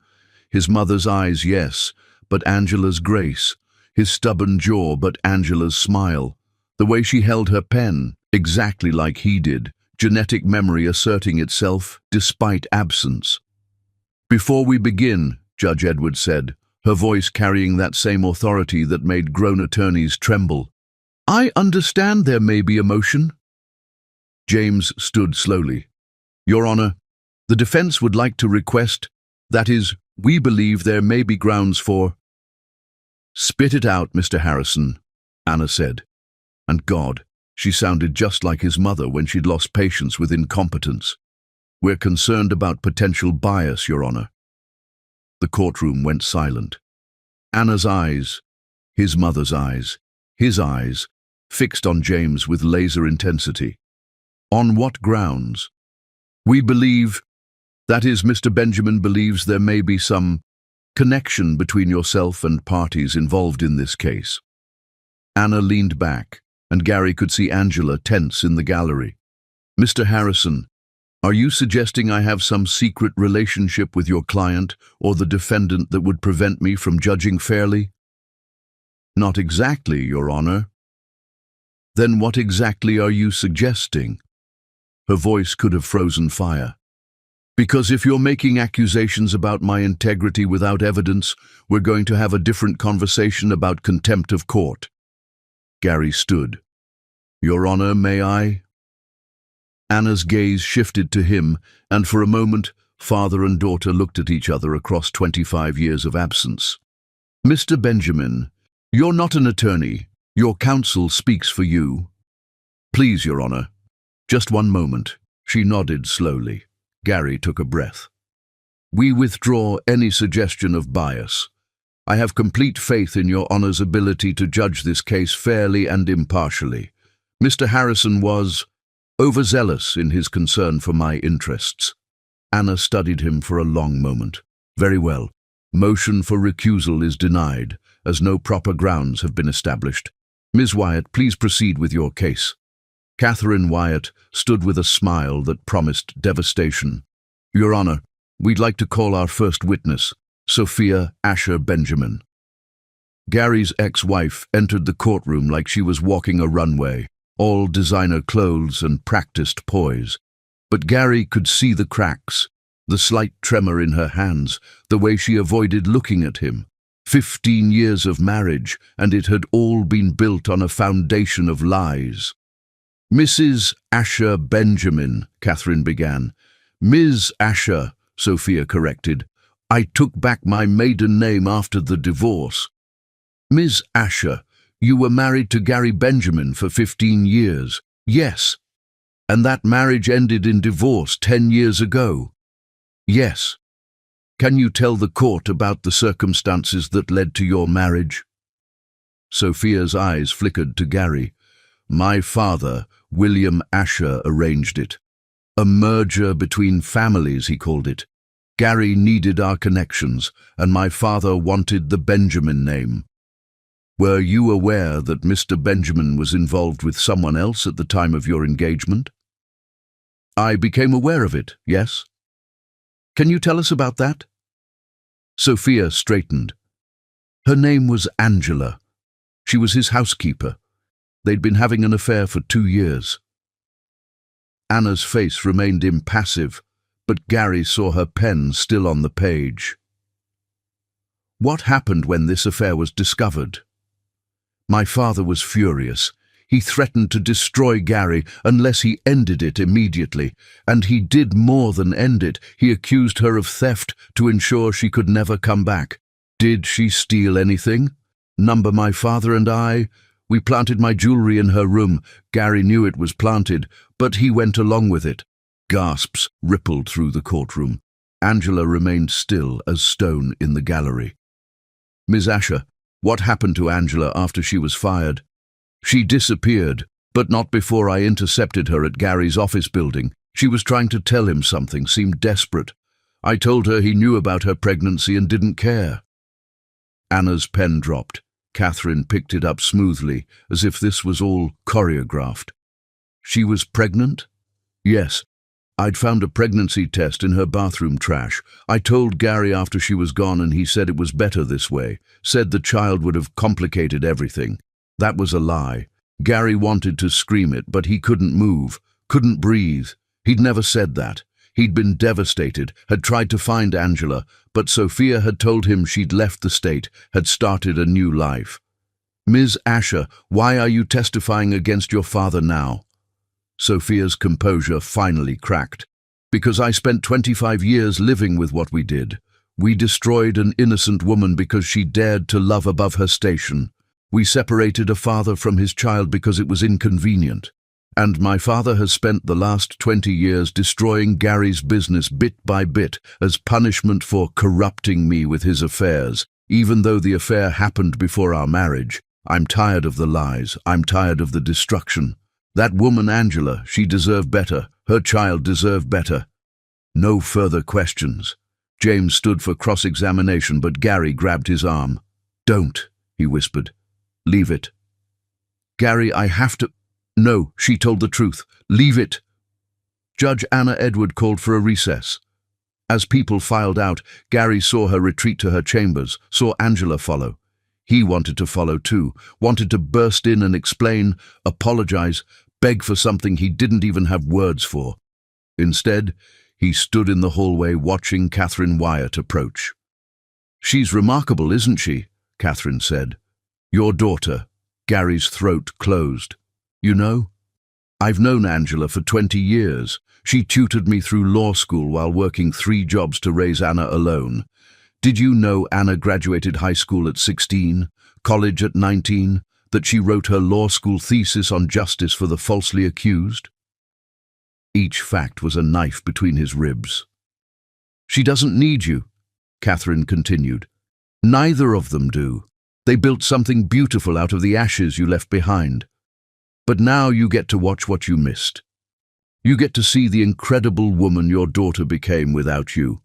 His mother's eyes, yes, but Angela's grace. His stubborn jaw, but Angela's smile. The way she held her pen, exactly like he did, genetic memory asserting itself despite absence. "Before we begin," Judge Edward said, her voice carrying that same authority that made grown attorneys tremble, "I understand there may be emotion." James stood slowly. "Your Honor, The defense would like to request, that is, we believe there may be grounds for— Spit it out, Mr. Harrison, Anna said. And God, she sounded just like his mother when she'd lost patience with incompetence. We're concerned about potential bias, Your Honor. The courtroom went silent. Anna's eyes, his mother's eyes, his eyes, fixed on James with laser intensity. On what grounds? We believe, that is, Mr. Benjamin believes there may be some connection between yourself and parties involved in this case. Anna leaned back, and Gary could see Angela tense in the gallery. Mr. Harrison, are you suggesting I have some secret relationship with your client or the defendant that would prevent me from judging fairly? Not exactly, Your Honor. Then what exactly are you suggesting? Her voice could have frozen fire. Because if you're making accusations about my integrity without evidence, we're going to have a different conversation about contempt of court. Gary stood. Your Honor, may I? Anna's gaze shifted to him, and for a moment, father and daughter looked at each other across 25 years of absence. Mr. Benjamin, you're not an attorney. Your counsel speaks for you. Please, Your Honor. Just one moment. She nodded slowly. Gary took a breath. We withdraw any suggestion of bias. I have complete faith in Your Honor's ability to judge this case fairly and impartially. Mr. Harrison was overzealous in his concern for my interests. Anna studied him for a long moment. Very well. Motion for recusal is denied, as no proper grounds have been established. Ms. Wyatt, please proceed with your case. Catherine Wyatt stood with a smile that promised devastation. Your Honor, we'd like to call our first witness, Sophia Asher Benjamin. Gary's ex-wife entered the courtroom like she was walking a runway, all designer clothes and practiced poise. But Gary could see the cracks, the slight tremor in her hands, the way she avoided looking at him. 15 years of marriage, and it had all been built on a foundation of lies. Mrs. Asher Benjamin, Catherine began. Ms. Asher, Sophia corrected. I took back my maiden name after the divorce. Ms. Asher, you were married to Gary Benjamin for 15 years. Yes. And that marriage ended in divorce 10 years ago. Yes. Can you tell the court about the circumstances that led to your marriage? Sophia's eyes flickered to Gary. My father, William Asher, arranged it. A merger between families, he called it. Gary needed our connections, and my father wanted the Benjamin name. Were you aware that Mr. Benjamin was involved with someone else at the time of your engagement? I became aware of it, yes. Can you tell us about that? Sophia straightened. Her name was Angela. She was his housekeeper. They'd been having an affair for 2 years. Anna's face remained impassive, but Gary saw her pen still on the page. What happened when this affair was discovered? My father was furious. He threatened to destroy Gary unless he ended it immediately, and he did more than end it. He accused her of theft to ensure she could never come back. Did she steal anything? My father and I, we planted my jewelry in her room. Gary knew it was planted, but he went along with it. Gasps rippled through the courtroom. Angela remained still as stone in the gallery. Ms. Asher, what happened to Angela after she was fired? She disappeared, but not before I intercepted her at Gary's office building. She was trying to tell him something, seemed desperate. I told her he knew about her pregnancy and didn't care. Anna's pen dropped. Catherine picked it up smoothly, as if this was all choreographed. She was pregnant? Yes. I'd found a pregnancy test in her bathroom trash. I told Gary after she was gone, and he said it was better this way, said the child would have complicated everything. That was a lie. Gary wanted to scream it, but he couldn't move, couldn't breathe. He'd never said that. He'd been devastated, had tried to find Angela, but Sophia had told him she'd left the state, had started a new life. Ms. Asher, why are you testifying against your father now? Sophia's composure finally cracked. Because I spent 25 years living with what we did. We destroyed an innocent woman because she dared to love above her station. We separated a father from his child because it was inconvenient. And my father has spent the last 20 years destroying Gary's business bit by bit as punishment for corrupting me with his affairs. Even though the affair happened before our marriage, I'm tired of the lies. I'm tired of the destruction. That woman, Angela, she deserved better. Her child deserved better. No further questions. James stood for cross-examination, but Gary grabbed his arm. "Don't," he whispered. "Leave it." "Gary, I have to—" "No," she told the truth. "Leave it." Judge Anna Edward called for a recess. As people filed out, Gary saw her retreat to her chambers, saw Angela follow. He wanted to follow too, wanted to burst in and explain, apologize, beg for something he didn't even have words for. Instead, he stood in the hallway watching Catherine Wyatt approach. "She's remarkable, isn't she?" Catherine said. "Your daughter." Gary's throat closed. "You know, I've known Angela for 20 years. She tutored me through law school while working 3 jobs to raise Anna alone. Did you know Anna graduated high school at 16, college at 19, that she wrote her law school thesis on justice for the falsely accused?" Each fact was a knife between his ribs. "She doesn't need you," Catherine continued. "Neither of them do. They built something beautiful out of the ashes you left behind. But now you get to watch what you missed. You get to see the incredible woman your daughter became without you.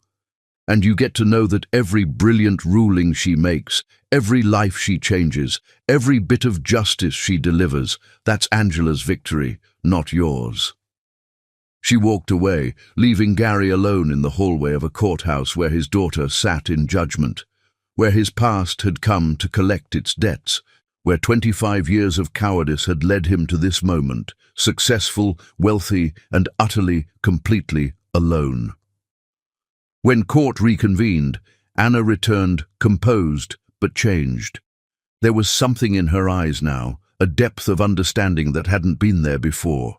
And you get to know that every brilliant ruling she makes, every life she changes, every bit of justice she delivers, that's Angela's victory, not yours." She walked away, leaving Gary alone in the hallway of a courthouse where his daughter sat in judgment, where his past had come to collect its debts, where 25 years of cowardice had led him to this moment, successful, wealthy, and utterly, completely alone. When court reconvened, Anna returned, composed but changed. There was something in her eyes now, a depth of understanding that hadn't been there before.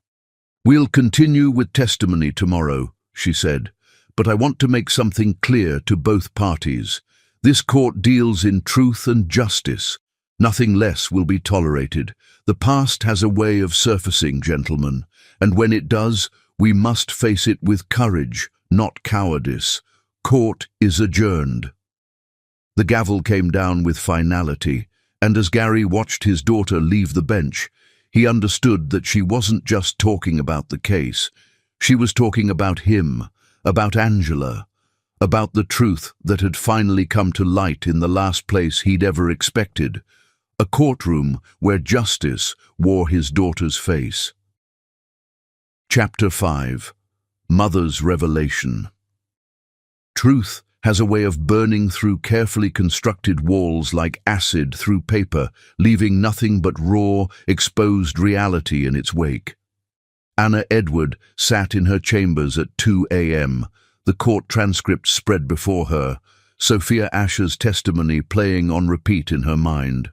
"We'll continue with testimony tomorrow," she said, "but I want to make something clear to both parties. This court deals in truth and justice. Nothing less will be tolerated. The past has a way of surfacing, gentlemen, and when it does, we must face it with courage, not cowardice. Court is adjourned." The gavel came down with finality, and as Gary watched his daughter leave the bench, he understood that she wasn't just talking about the case. She was talking about him, about Angela, about the truth that had finally come to light in the last place he'd ever expected, a courtroom where justice wore his daughter's face. Chapter 5. Mother's Revelation. Truth has a way of burning through carefully constructed walls like acid through paper, leaving nothing but raw, exposed reality in its wake. Anna Edward sat in her chambers at 2 a.m., the court transcript spread before her, Sophia Asher's testimony playing on repeat in her mind.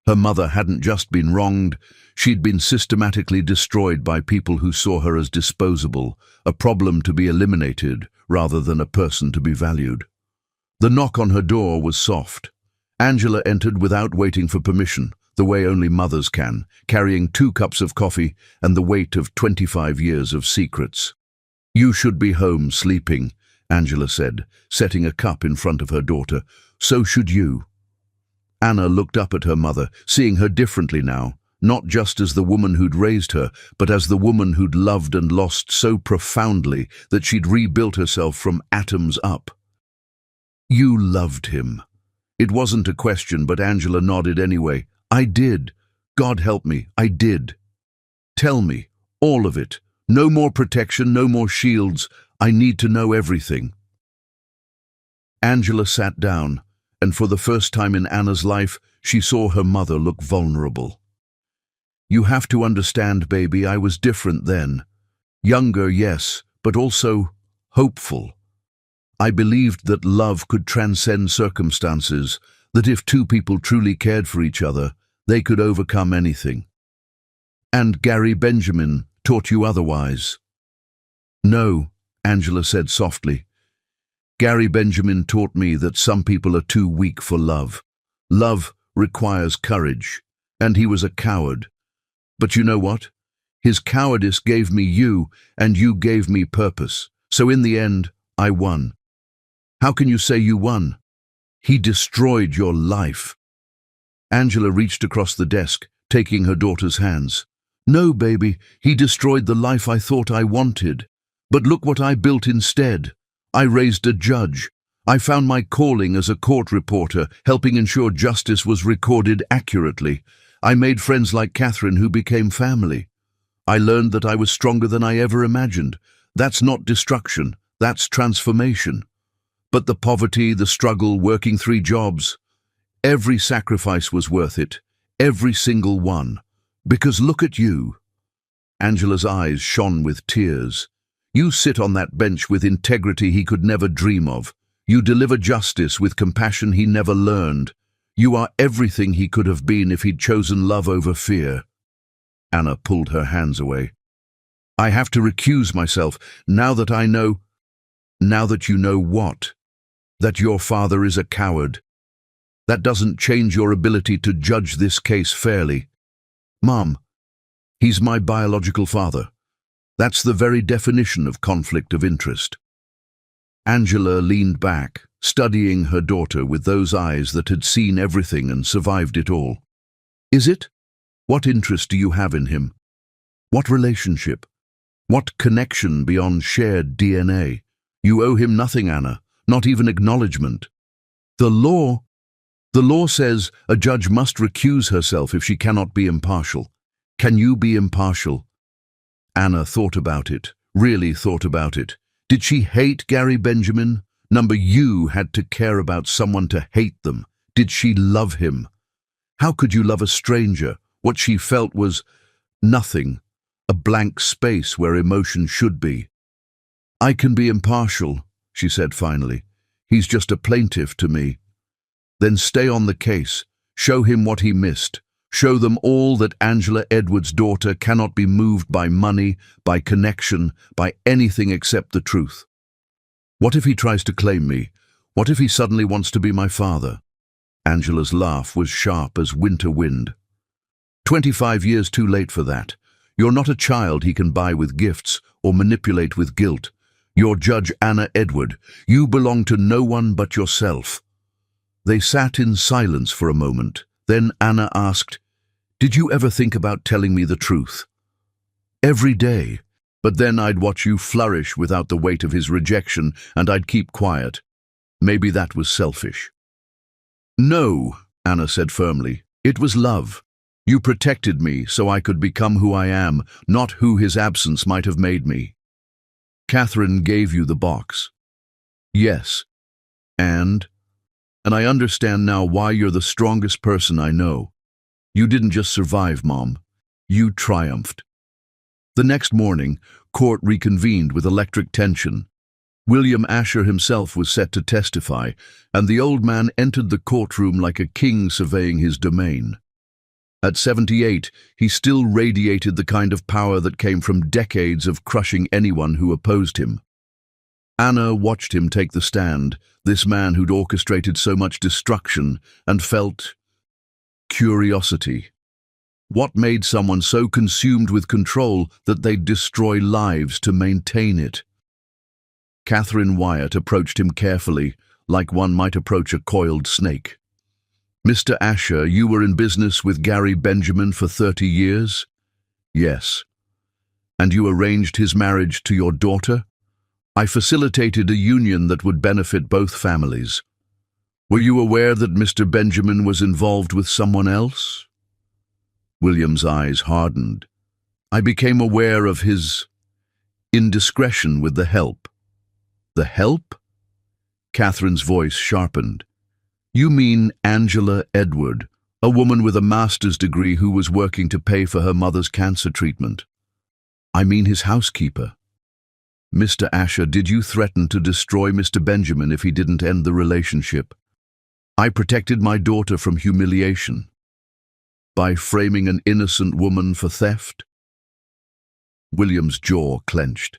Her mother hadn't just been wronged, she'd been systematically destroyed by people who saw her as disposable, a problem to be eliminated rather than a person to be valued. The knock on her door was soft. Angela entered without waiting for permission, the way only mothers can, carrying 2 cups of coffee and the weight of 25 years of secrets. "You should be home sleeping," Angela said, setting a cup in front of her daughter. "So should you." Anna looked up at her mother, seeing her differently now, not just as the woman who'd raised her, but as the woman who'd loved and lost so profoundly that she'd rebuilt herself from atoms up. "You loved him." It wasn't a question, but Angela nodded anyway. "I did. God help me, I did." "Tell me, all of it. No more protection, no more shields. I need to know everything." Angela sat down, and for the first time in Anna's life, she saw her mother look vulnerable. "You have to understand, baby, I was different then. Younger, yes, but also hopeful. I believed that love could transcend circumstances, that if 2 people truly cared for each other, they could overcome anything. And Gary Benjamin taught you otherwise." "No," Angela said softly. Gary Benjamin taught me that some people are too weak for love. Love requires courage, and he was a coward. But you know what? His cowardice gave me you, and you gave me purpose. So in the end, I won. How can you say you won? He destroyed your life. Angela reached across the desk, taking her daughter's hands. No, baby, he destroyed the life I thought I wanted. But look what I built instead. I raised a judge. I found my calling as a court reporter, helping ensure justice was recorded accurately. I made friends like Catherine who became family. I learned that I was stronger than I ever imagined. That's not destruction, that's transformation. But the poverty, the struggle, working 3 jobs, every sacrifice was worth it, every single one. Because look at you. Angela's eyes shone with tears. You sit on that bench with integrity he could never dream of. You deliver justice with compassion he never learned. You are everything he could have been if he'd chosen love over fear. Anna pulled her hands away. I have to recuse myself, now that I know. Now that you know what? That your father is a coward. That doesn't change your ability to judge this case fairly. Mom, he's my biological father. That's the very definition of conflict of interest. Angela leaned back, studying her daughter with those eyes that had seen everything and survived it all. Is it? What interest do you have in him? What relationship? What connection beyond shared DNA? You owe him nothing, Anna, not even acknowledgement. The law says a judge must recuse herself if she cannot be impartial. Can you be impartial? Anna thought about it, really thought about it. Did she hate Gary Benjamin? You had to care about someone to hate them. Did she love him? How could you love a stranger? What she felt was nothing, a blank space where emotion should be. I can be impartial, she said finally. He's just a plaintiff to me. Then stay on the case. Show him what he missed. Show them all that Angela Edwards' daughter cannot be moved by money, by connection, by anything except the truth. What if he tries to claim me? What if he suddenly wants to be my father? Angela's laugh was sharp as winter wind. 25 years too late for that. You're not a child he can buy with gifts or manipulate with guilt. You're Judge Anna Edward. You belong to no one but yourself. They sat in silence for a moment. Then Anna asked, Did you ever think about telling me the truth? Every day. But then I'd watch you flourish without the weight of his rejection, and I'd keep quiet. Maybe that was selfish. No, Anna said firmly. It was love. You protected me so I could become who I am, not who his absence might have made me. Catherine gave you the box. Yes. And I understand now why you're the strongest person I know. You didn't just survive, Mom. You triumphed. The next morning, court reconvened with electric tension. William Asher himself was set to testify, and the old man entered the courtroom like a king surveying his domain. At 78, he still radiated the kind of power that came from decades of crushing anyone who opposed him. Anna watched him take the stand, this man who'd orchestrated so much destruction, and felt curiosity. What made someone so consumed with control that they'd destroy lives to maintain it? Catherine Wyatt approached him carefully, like one might approach a coiled snake. Mr. Asher, you were in business with Gary Benjamin for 30 years? Yes. And you arranged his marriage to your daughter? I facilitated a union that would benefit both families. Were you aware that Mr. Benjamin was involved with someone else? William's eyes hardened. I became aware of his indiscretion with the help. The help? Catherine's voice sharpened. You mean Angela Edward, a woman with a master's degree who was working to pay for her mother's cancer treatment. I mean his housekeeper. Mr. Asher, did you threaten to destroy Mr. Benjamin if he didn't end the relationship? I protected my daughter from humiliation. By framing an innocent woman for theft? William's jaw clenched.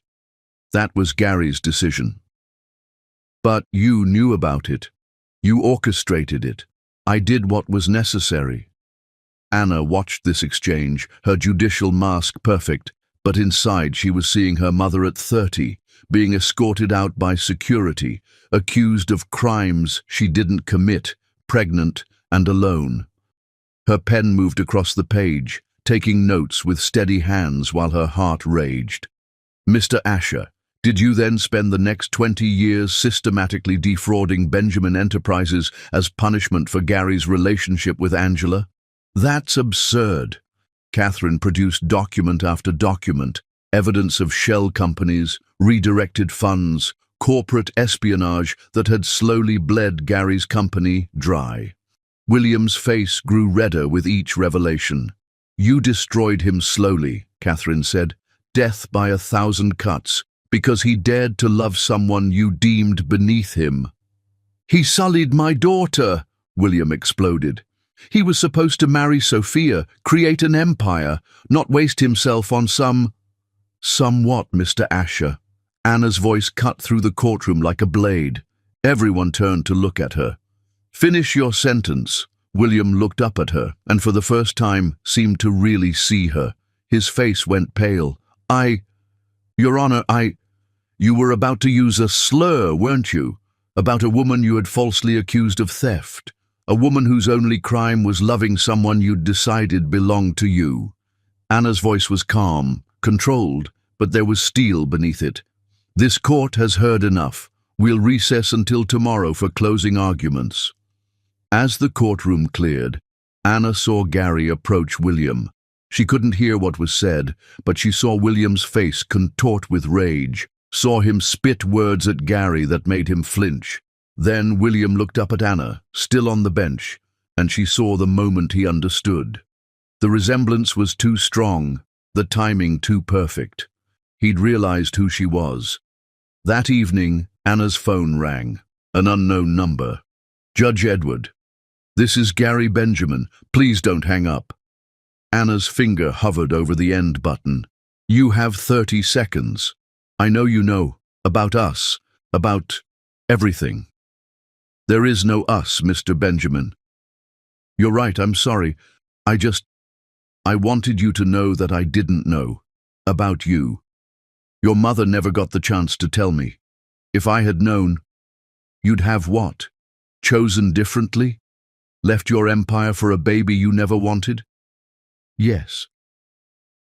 That was Gary's decision. But you knew about it. You orchestrated it. I did what was necessary. Anna watched this exchange, her judicial mask perfect, but inside she was seeing her mother at 30, being escorted out by security, accused of crimes she didn't commit, pregnant and alone. Her pen moved across the page, taking notes with steady hands while her heart raged. Mr. Asher, did you then spend the next 20 years systematically defrauding Benjamin Enterprises as punishment for Gary's relationship with Angela? That's absurd. Catherine produced document after document, evidence of shell companies, redirected funds, corporate espionage that had slowly bled Gary's company dry. William's face grew redder with each revelation. You destroyed him slowly, Catherine said, death by 1,000 cuts, because he dared to love someone you deemed beneath him. He sullied my daughter, William exploded. He was supposed to marry Sophia, create an empire, not waste himself on some what, Mr. Asher? Anna's voice cut through the courtroom like a blade. Everyone turned to look at her. Finish your sentence. William looked up at her, and for the first time seemed to really see her. His face went pale. Your Honor, you were about to use a slur, weren't you? About a woman you had falsely accused of theft. A woman whose only crime was loving someone you'd decided belonged to you. Anna's voice was calm, controlled, but there was steel beneath it. This court has heard enough. We'll recess until tomorrow for closing arguments. As the courtroom cleared, Anna saw Gary approach William. She couldn't hear what was said, but she saw William's face contort with rage, saw him spit words at Gary that made him flinch. Then William looked up at Anna, still on the bench, and she saw the moment he understood. The resemblance was too strong, the timing too perfect. He'd realized who she was. That evening, Anna's phone rang, an unknown number. Judge Edward. This is Gary Benjamin. Please don't hang up. Anna's finger hovered over the end button. You have 30 seconds. I know you know. About us. About everything. There is no us, Mr. Benjamin. You're right, I'm sorry. I wanted you to know that I didn't know. About you. Your mother never got the chance to tell me. If I had known, you'd have what? Chosen differently? Left your empire for a baby you never wanted? Yes.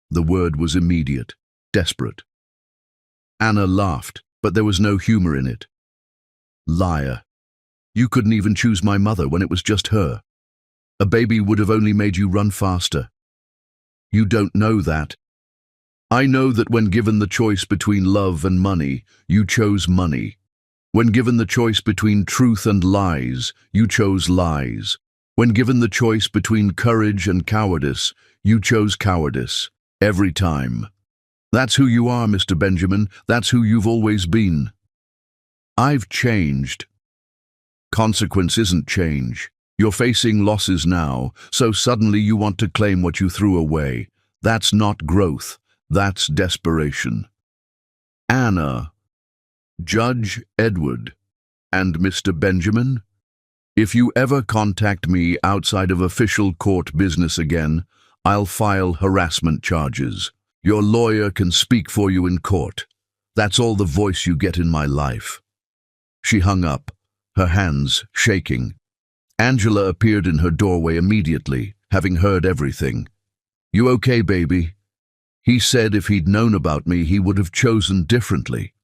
The word was immediate, desperate. Anna laughed, but there was no humor in it. Liar. You couldn't even choose my mother when it was just her. A baby would have only made you run faster. You don't know that. I know that when given the choice between love and money, you chose money. When given the choice between truth and lies, you chose lies. When given the choice between courage and cowardice, you chose cowardice. Every time. That's who you are, Mr. Benjamin. That's who you've always been. I've changed. Consequence isn't change. You're facing losses now, so suddenly you want to claim what you threw away. That's not growth. That's desperation. Anna, Judge Edward, and Mr. Benjamin, if you ever contact me outside of official court business again, I'll file harassment charges. Your lawyer can speak for you in court. That's all the voice you get in my life. She hung up, her hands shaking. Angela appeared in her doorway immediately, having heard everything. You okay, baby? He said if he'd known about me, he would have chosen differently.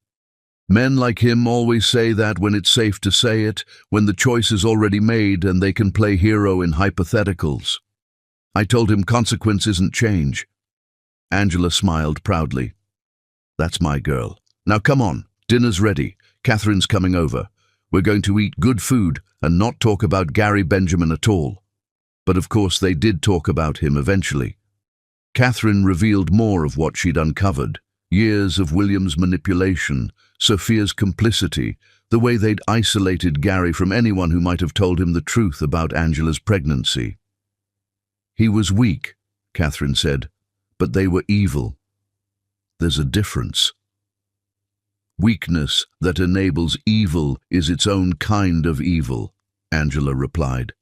Men like him always say that when it's safe to say it, when the choice is already made and they can play hero in hypotheticals. I told him consequence isn't change. Angela smiled proudly. That's my girl. Now come on, dinner's ready. Catherine's coming over. We're going to eat good food and not talk about Gary Benjamin at all. But of course they did talk about him eventually. Catherine revealed more of what she'd uncovered. Years of William's manipulation, Sophia's complicity, the way they'd isolated Gary from anyone who might have told him the truth about Angela's pregnancy. He was weak, Catherine said, but they were evil. There's a difference. Weakness that enables evil is its own kind of evil, Angela replied.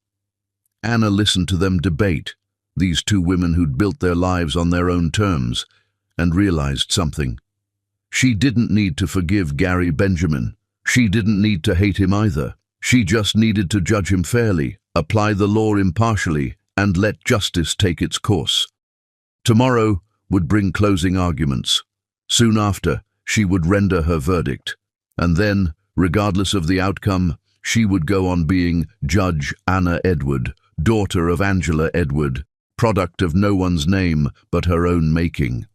Anna listened to them debate, these two women who'd built their lives on their own terms, and realized something. She didn't need to forgive Gary Benjamin. She didn't need to hate him either. She just needed to judge him fairly, apply the law impartially, and let justice take its course. Tomorrow would bring closing arguments. Soon after, she would render her verdict. And then, regardless of the outcome, she would go on being Judge Anna Edward, daughter of Angela Edward, product of no one's name but her own making.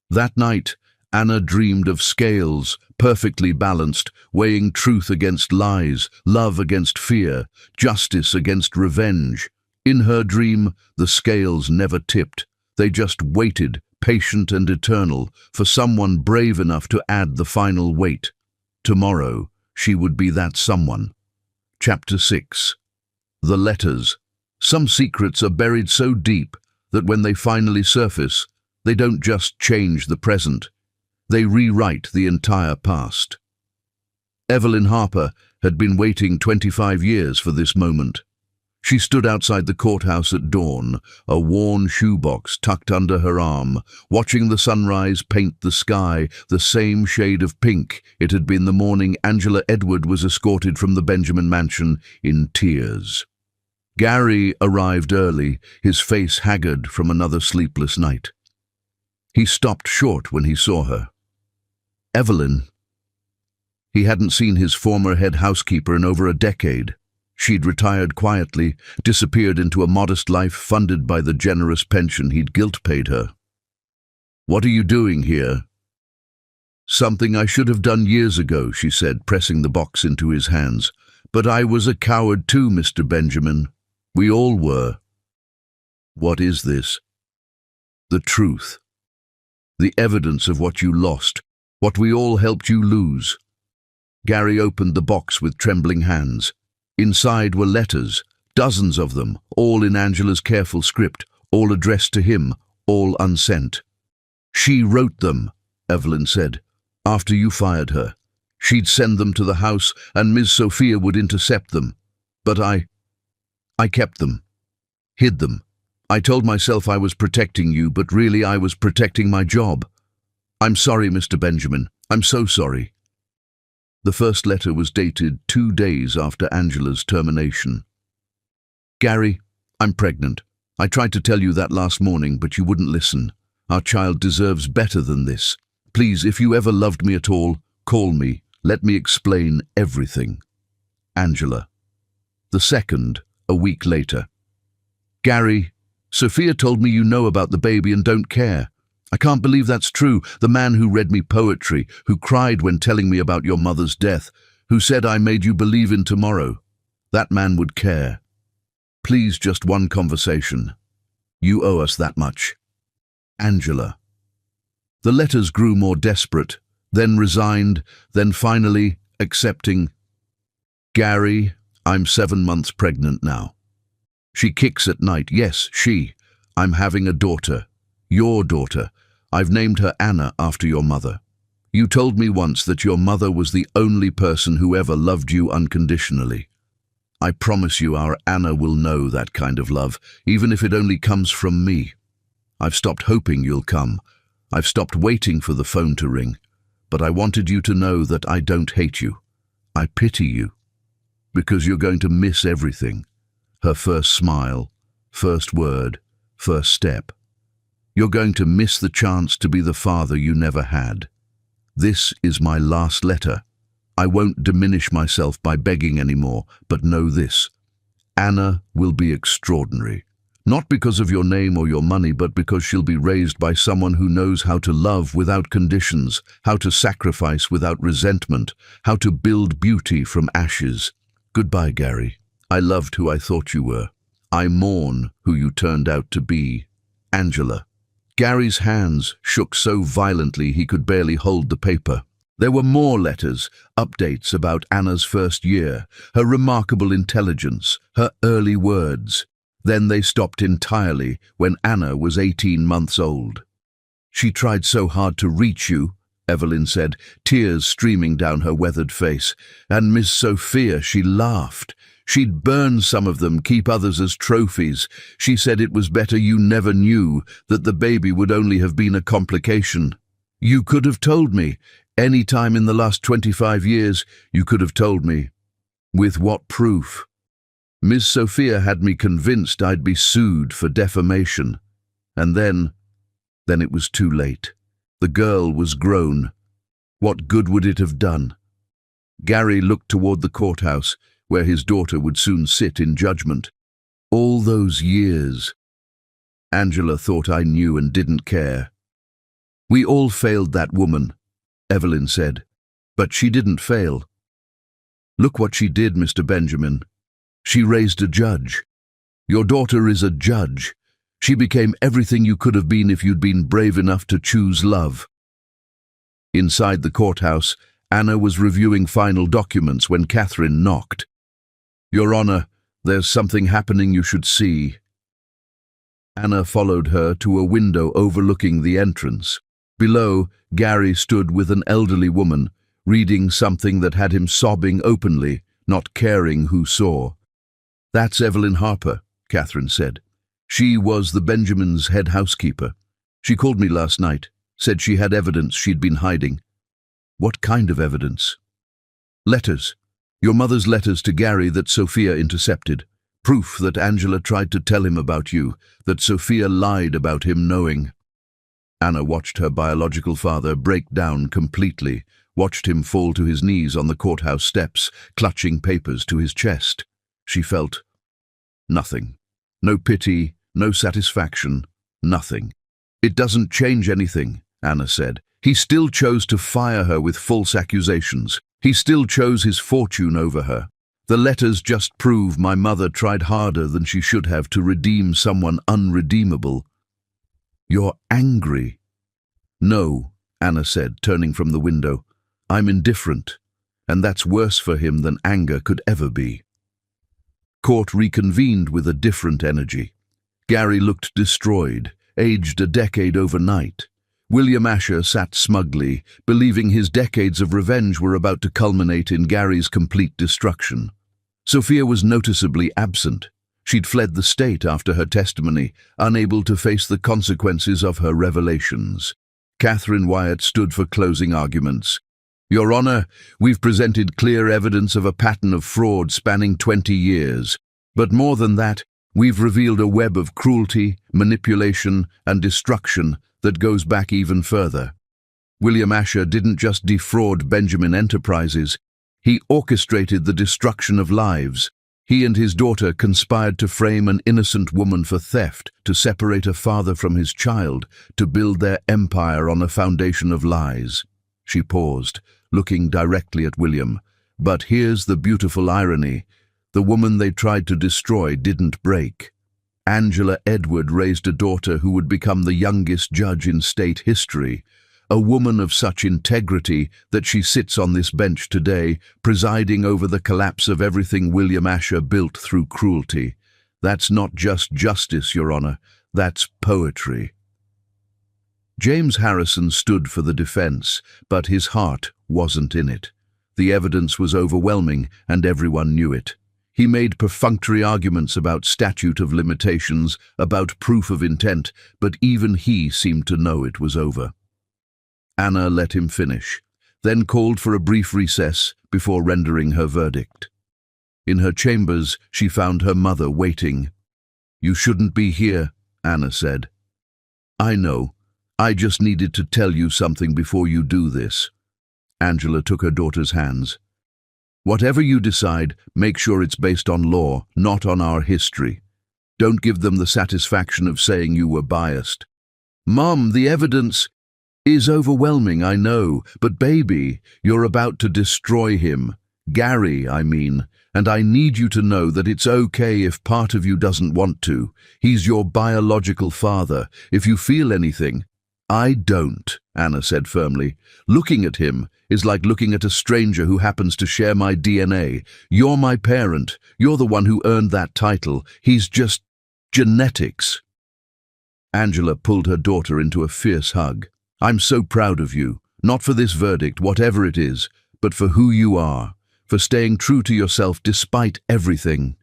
That night, Anna dreamed of scales, perfectly balanced, weighing truth against lies, love against fear, justice against revenge. In her dream, the scales never tipped. They just waited, patient and eternal, for someone brave enough to add the final weight. Tomorrow, she would be that someone. Chapter 6. The letters. Some secrets are buried so deep that when they finally surface, they don't just change the present. They rewrite the entire past. Evelyn Harper had been waiting 25 years for this moment. She stood outside the courthouse at dawn, a worn shoebox tucked under her arm, watching the sunrise paint the sky the same shade of pink it had been the morning Angela Edward was escorted from the Benjamin mansion in tears. Gary arrived early, his face haggard from another sleepless night. He stopped short when he saw her. Evelyn. He hadn't seen his former head housekeeper in over a decade. She'd retired quietly, disappeared into a modest life funded by the generous pension he'd guilt-paid her. "What are you doing here?" "Something I should have done years ago," she said, pressing the box into his hands. "But I was a coward too, Mr. Benjamin. We all were." "What is this?" "The truth. The evidence of what you lost, what we all helped you lose." Gary opened the box with trembling hands. Inside were letters, dozens of them, all in Angela's careful script, all addressed to him, all unsent. "She wrote them," Evelyn said, "after you fired her. She'd send them to the house and Ms. Sophia would intercept them. But I kept them, hid them. I told myself I was protecting you, but really I was protecting my job. I'm sorry, Mr. Benjamin. I'm so sorry." The first letter was dated 2 days after Angela's termination. "Gary, I'm pregnant. I tried to tell you that last morning, but you wouldn't listen. Our child deserves better than this. Please, if you ever loved me at all, call me. Let me explain everything. Angela." The second, a week later. "Gary, Sophia told me you know about the baby and don't care. I can't believe that's true. The man who read me poetry, who cried when telling me about your mother's death, who said I made you believe in tomorrow. That man would care. Please, just one conversation. You owe us that much. Angela." The letters grew more desperate, then resigned, then finally accepting. "Gary, I'm 7 months pregnant now. She kicks at night. Yes, she. I'm having a daughter. Your daughter. I've named her Anna after your mother. You told me once that your mother was the only person who ever loved you unconditionally. I promise you our Anna will know that kind of love, even if it only comes from me. I've stopped hoping you'll come. I've stopped waiting for the phone to ring. But I wanted you to know that I don't hate you. I pity you. Because you're going to miss everything. Her first smile, first word, first step. You're going to miss the chance to be the father you never had. This is my last letter. I won't diminish myself by begging anymore, but know this. Anna will be extraordinary. Not because of your name or your money, but because she'll be raised by someone who knows how to love without conditions, how to sacrifice without resentment, how to build beauty from ashes. Goodbye, Gary. I loved who I thought you were. I mourn who you turned out to be. Angela." Gary's hands shook so violently he could barely hold the paper. There were more letters, updates about Anna's first year, her remarkable intelligence, her early words. Then they stopped entirely when Anna was 18 months old. "She tried so hard to reach you," Evelyn said, tears streaming down her weathered face. And Miss Sophia, she laughed. She'd burn some of them, keep others as trophies. She said it was better you never knew, that the baby would only have been a complication. You could have told me. Any time in the last 25 years, you could have told me. With what proof? Miss Sophia had me convinced I'd be sued for defamation. And then it was too late. The girl was grown. What good would it have done? Gary looked toward the courthouse, where his daughter would soon sit in judgment. All those years. Angela thought I knew and didn't care. We all failed that woman, Evelyn said. But she didn't fail. Look what she did, Mr. Benjamin. She raised a judge. Your daughter is a judge. She became everything you could have been if you'd been brave enough to choose love. Inside the courthouse, Anna was reviewing final documents when Catherine knocked. Your Honor, there's something happening you should see. Anna followed her to a window overlooking the entrance. Below, Gary stood with an elderly woman, reading something that had him sobbing openly, not caring who saw. That's Evelyn Harper, Catherine said. She was the Benjamins' head housekeeper. She called me last night, said she had evidence she'd been hiding. What kind of evidence? Letters. Your mother's letters to Gary that Sophia intercepted. Proof that Angela tried to tell him about you, that Sophia lied about him knowing. Anna watched her biological father break down completely, watched him fall to his knees on the courthouse steps, clutching papers to his chest. She felt nothing. No pity, no satisfaction, nothing. It doesn't change anything, Anna said. He still chose to fire her with false accusations. He still chose his fortune over her. The letters just prove my mother tried harder than she should have to redeem someone unredeemable. You're angry. No, Anna said, turning from the window. I'm indifferent, and that's worse for him than anger could ever be. Court reconvened with a different energy. Gary looked destroyed, aged a decade overnight. William Asher sat smugly, believing his decades of revenge were about to culminate in Gary's complete destruction. Sophia was noticeably absent. She'd fled the state after her testimony, unable to face the consequences of her revelations. Catherine Wyatt stood for closing arguments. Your Honor, we've presented clear evidence of a pattern of fraud spanning 20 years. But more than that, we've revealed a web of cruelty, manipulation, and destruction that goes back even further. William Asher didn't just defraud Benjamin Enterprises. He orchestrated the destruction of lives. He and his daughter conspired to frame an innocent woman for theft, to separate a father from his child, to build their empire on a foundation of lies. She paused, looking directly at William. But here's the beautiful irony. The woman they tried to destroy didn't break. Angela Edward raised a daughter who would become the youngest judge in state history, a woman of such integrity that she sits on this bench today, presiding over the collapse of everything William Asher built through cruelty. That's not just justice, Your Honor. That's poetry. James Harrison stood for the defense, but his heart wasn't in it. The evidence was overwhelming, and everyone knew it. He made perfunctory arguments about statute of limitations, about proof of intent, but even he seemed to know it was over. Anna let him finish, then called for a brief recess before rendering her verdict. In her chambers, she found her mother waiting. You shouldn't be here, Anna said. I know. I just needed to tell you something before you do this. Angela took her daughter's hands. Whatever you decide, make sure it's based on law, not on our history. Don't give them the satisfaction of saying you were biased. Mom, the evidence is overwhelming, I know, but baby, you're about to destroy him. Gary, I mean, and I need you to know that it's okay if part of you doesn't want to. He's your biological father. If you feel anything, I don't, Anna said firmly. Looking at him is like looking at a stranger who happens to share my DNA. You're my parent. You're the one who earned that title. He's just genetics. Angela pulled her daughter into a fierce hug. I'm so proud of you. Not for this verdict, whatever it is, but for who you are, for staying true to yourself despite everything."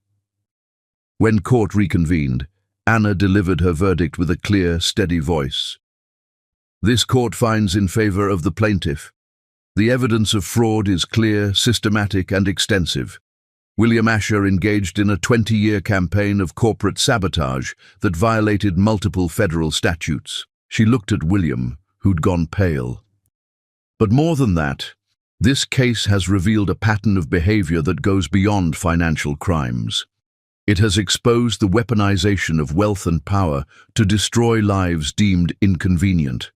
When court reconvened, Anna delivered her verdict with a clear, steady voice. "This court finds in favor of the plaintiff. The evidence of fraud is clear, systematic, and extensive. William Asher engaged in a 20-year campaign of corporate sabotage that violated multiple federal statutes." She looked at William, who'd gone pale. "But more than that, this case has revealed a pattern of behavior that goes beyond financial crimes. It has exposed the weaponization of wealth and power to destroy lives deemed inconvenient.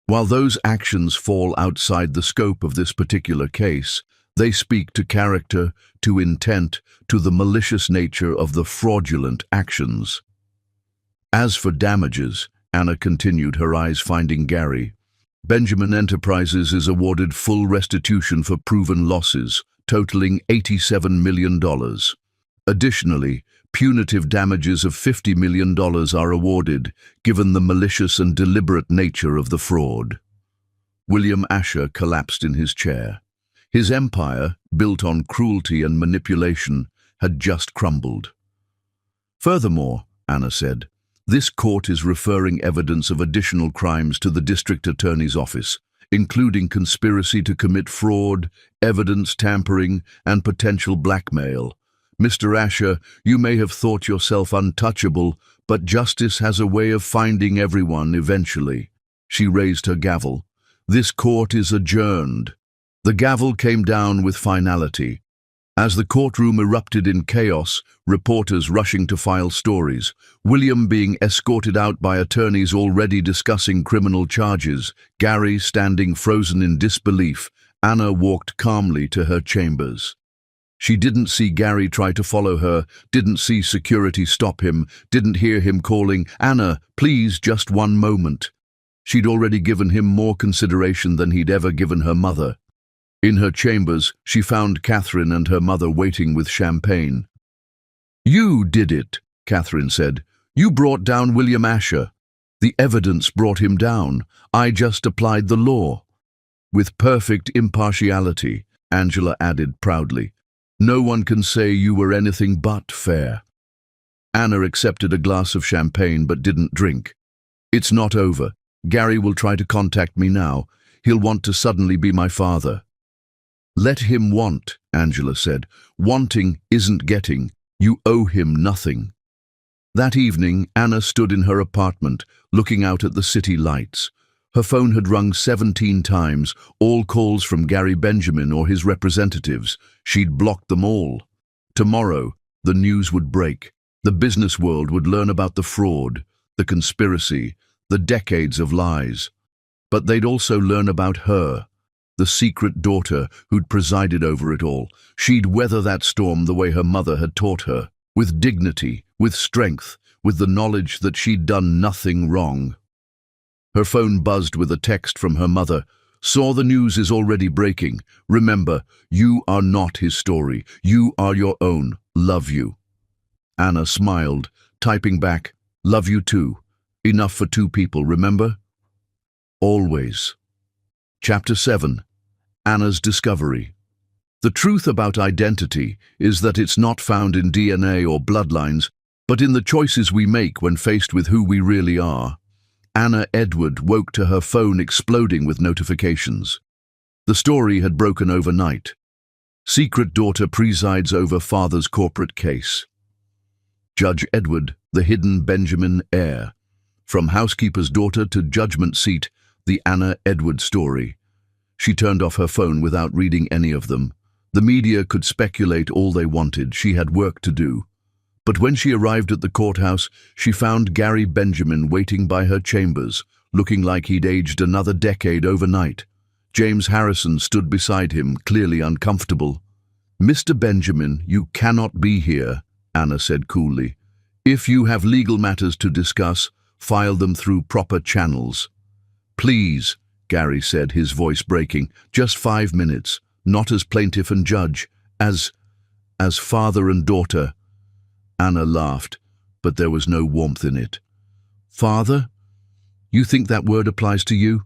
While those actions fall outside the scope of this particular case, they speak to character, to intent, to the malicious nature of the fraudulent actions." As for damages, Anna continued, her eyes finding Gary. "Benjamin Enterprises is awarded full restitution for proven losses, totaling $87 million. Additionally, punitive damages of $50 million are awarded, given the malicious and deliberate nature of the fraud." William Asher collapsed in his chair. His empire, built on cruelty and manipulation, had just crumbled. "Furthermore," Anna said, "this court is referring evidence of additional crimes to the district attorney's office, including conspiracy to commit fraud, evidence tampering, and potential blackmail. Mr. Asher, you may have thought yourself untouchable, but justice has a way of finding everyone eventually." She raised her gavel. "This court is adjourned." The gavel came down with finality. As the courtroom erupted in chaos, reporters rushing to file stories, William being escorted out by attorneys already discussing criminal charges, Gary standing frozen in disbelief, Anna walked calmly to her chambers. She didn't see Gary try to follow her, didn't see security stop him, didn't hear him calling, "Anna, please, just one moment." She'd already given him more consideration than he'd ever given her mother. In her chambers, she found Catherine and her mother waiting with champagne. "You did it," Catherine said. "You brought down William Asher. The evidence brought him down. I just applied the law." "With perfect impartiality," Angela added proudly. "No one can say you were anything but fair." Anna accepted a glass of champagne but didn't drink. "It's not over. Gary will try to contact me now. He'll want to suddenly be my father." "Let him want," Angela said. "Wanting isn't getting. You owe him nothing." That evening, Anna stood in her apartment, looking out at the city lights. Her phone had rung 17 times, all calls from Gary Benjamin or his representatives. She'd blocked them all. Tomorrow, the news would break. The business world would learn about the fraud, the conspiracy, the decades of lies. But they'd also learn about her, the secret daughter who'd presided over it all. She'd weather that storm the way her mother had taught her, with dignity, with strength, with the knowledge that she'd done nothing wrong. Her phone buzzed with a text from her mother. "Saw the news is already breaking. Remember, you are not his story. You are your own. Love you." Anna smiled, typing back, "Love you too. Enough for two people, remember?" Always. Chapter 7. Anna's Discovery. The truth about identity is that it's not found in DNA or bloodlines, but in the choices we make when faced with who we really are. Anna Edward woke to her phone exploding with notifications. The story had broken overnight. Secret daughter presides over father's corporate case. Judge Edward, the hidden Benjamin heir. From housekeeper's daughter to judgment seat, the Anna Edward story. She turned off her phone without reading any of them. The media could speculate all they wanted. She had work to do. But when she arrived at the courthouse, she found Gary Benjamin waiting by her chambers, looking like he'd aged another decade overnight. James Harrison stood beside him, clearly uncomfortable. "Mr. Benjamin, you cannot be here," Anna said coolly. "If you have legal matters to discuss, file them through proper channels." "Please," Gary said, his voice breaking, "just 5 minutes, not as plaintiff and judge, as father and daughter." Anna laughed, but there was no warmth in it. "Father? You think that word applies to you?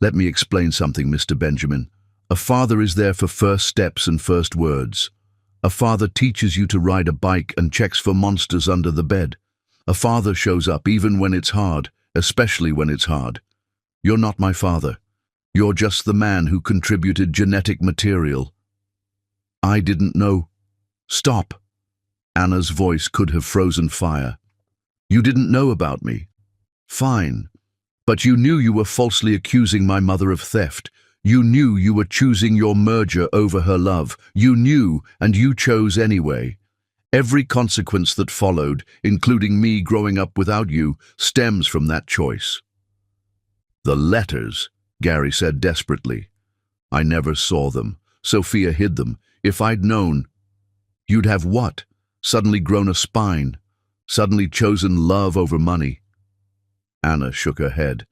Let me explain something, Mr. Benjamin. A father is there for first steps and first words. A father teaches you to ride a bike and checks for monsters under the bed. A father shows up even when it's hard, especially when it's hard. You're not my father. You're just the man who contributed genetic material. I didn't know. Stop. Anna's voice could have frozen fire. You didn't know about me. Fine. But you knew you were falsely accusing my mother of theft. You knew you were choosing your merger over her love. You knew, and you chose anyway. Every consequence that followed, including me growing up without you, stems from that choice. The letters, Gary said desperately. I never saw them. Sophia hid them. If I'd known, you'd have what? Suddenly grown a spine. Suddenly chosen love over money. Anna shook her head.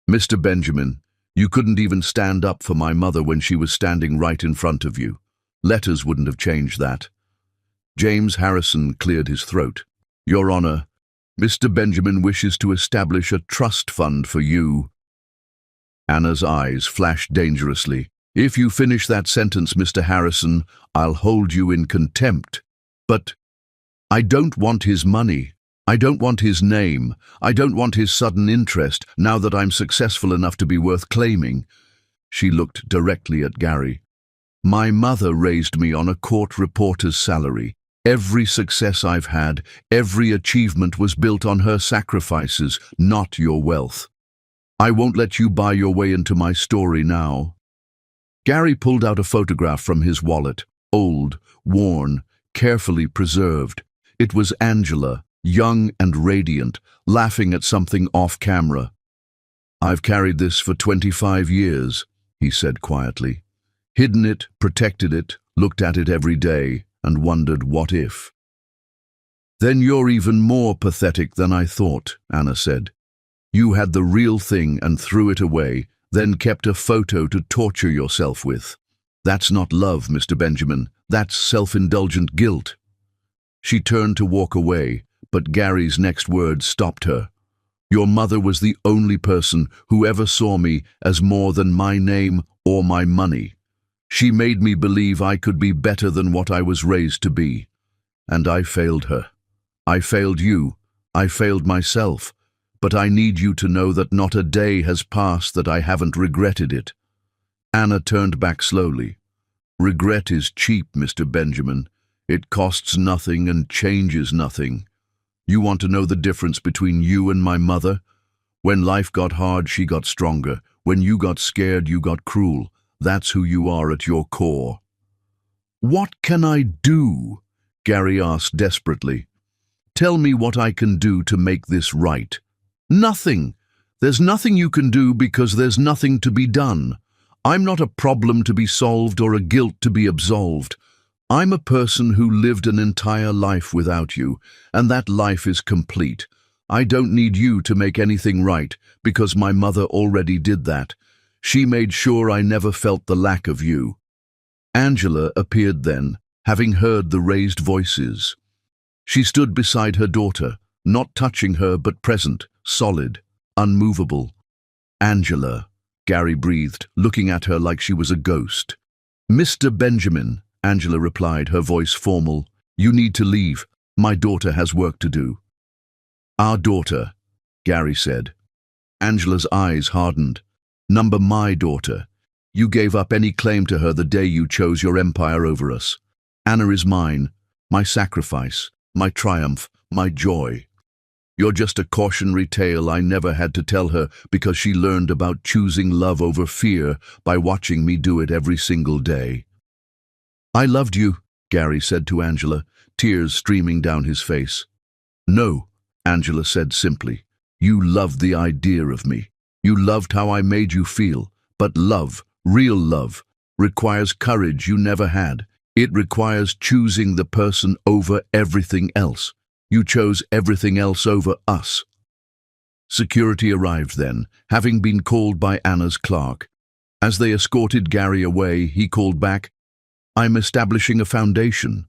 Mr. Benjamin, you couldn't even stand up for my mother when she was standing right in front of you. Letters wouldn't have changed that. James Harrison cleared his throat. Your Honor, Mr. Benjamin wishes to establish a trust fund for you. Anna's eyes flashed dangerously. If you finish that sentence, Mr. Harrison, I'll hold you in contempt. But I don't want his money. I don't want his name. I don't want his sudden interest, now that I'm successful enough to be worth claiming. She looked directly at Gary. My mother raised me on a court reporter's salary. Every success I've had, every achievement was built on her sacrifices, not your wealth. I won't let you buy your way into my story now. Gary pulled out a photograph from his wallet, old, worn, carefully preserved. It was Angela, young and radiant, laughing at something off camera. I've carried this for 25 years, he said quietly. Hidden it, protected it, looked at it every day, and wondered what if. Then you're even more pathetic than I thought, Anna said. You had the real thing and threw it away, then kept a photo to torture yourself with. That's not love, Mr. Benjamin. That's self-indulgent guilt. She turned to walk away, but Gary's next words stopped her. Your mother was the only person who ever saw me as more than my name or my money. She made me believe I could be better than what I was raised to be. And I failed her. I failed you. I failed myself. But I need you to know that not a day has passed that I haven't regretted it. Anna turned back slowly. Regret is cheap, Mr. Benjamin. It costs nothing and changes nothing. You want to know the difference between you and my mother? When life got hard, she got stronger. When you got scared, you got cruel. That's who you are at your core. What can I do? Gary asked desperately. Tell me what I can do to make this right. Nothing. There's nothing you can do because there's nothing to be done. I'm not a problem to be solved or a guilt to be absolved. I'm a person who lived an entire life without you, and that life is complete. I don't need you to make anything right, because my mother already did that. She made sure I never felt the lack of you. Angela appeared then, having heard the raised voices. She stood beside her daughter, not touching her but present, solid, unmovable. Angela, Gary breathed, looking at her like she was a ghost. Mr. Benjamin, Angela replied, her voice formal. You need to leave. My daughter has work to do. Our daughter, Gary said. Angela's eyes hardened. Number my daughter. You gave up any claim to her the day you chose your empire over us. Anna is mine, my sacrifice, my triumph, my joy. You're just a cautionary tale I never had to tell her because she learned about choosing love over fear by watching me do it every single day. I loved you, Gary said to Angela, tears streaming down his face. No, Angela said simply. You loved the idea of me. You loved how I made you feel. But love, real love, requires courage you never had. It requires choosing the person over everything else. You chose everything else over us. Security arrived then, having been called by Anna's clerk. As they escorted Gary away, he called back, I'm establishing a foundation.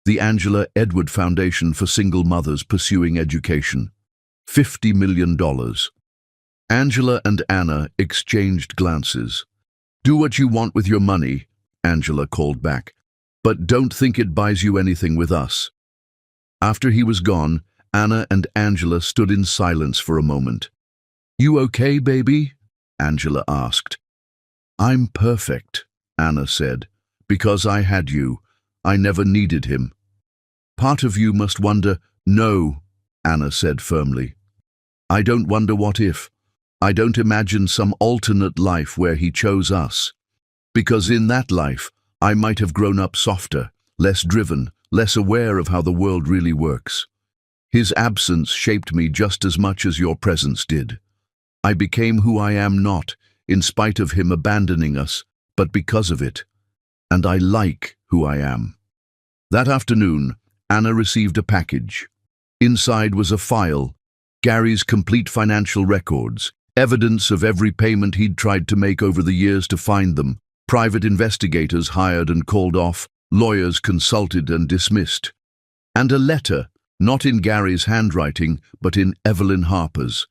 The Angela Edward Foundation for Single Mothers Pursuing Education. $50 million. Angela and Anna exchanged glances. "Do what you want with your money," Angela called back, "but don't think it buys you anything with us." After he was gone, Anna and Angela stood in silence for a moment. "You okay, baby?" Angela asked. "I'm perfect," Anna said. "Because I had you. I never needed him." "Part of you must wonder." "No," Anna said firmly. "I don't wonder what if. I don't imagine some alternate life where he chose us. Because in that life, I might have grown up softer, less driven, less aware of how the world really works. His absence shaped me just as much as your presence did. I became who I am not, in spite of him abandoning us, but because of it. And I like who I am." That afternoon, Anna received a package. Inside was a file, Gary's complete financial records, evidence of every payment he'd tried to make over the years to find them, private investigators hired and called off, lawyers consulted and dismissed. And a letter, not in Gary's handwriting, but in Evelyn Harper's.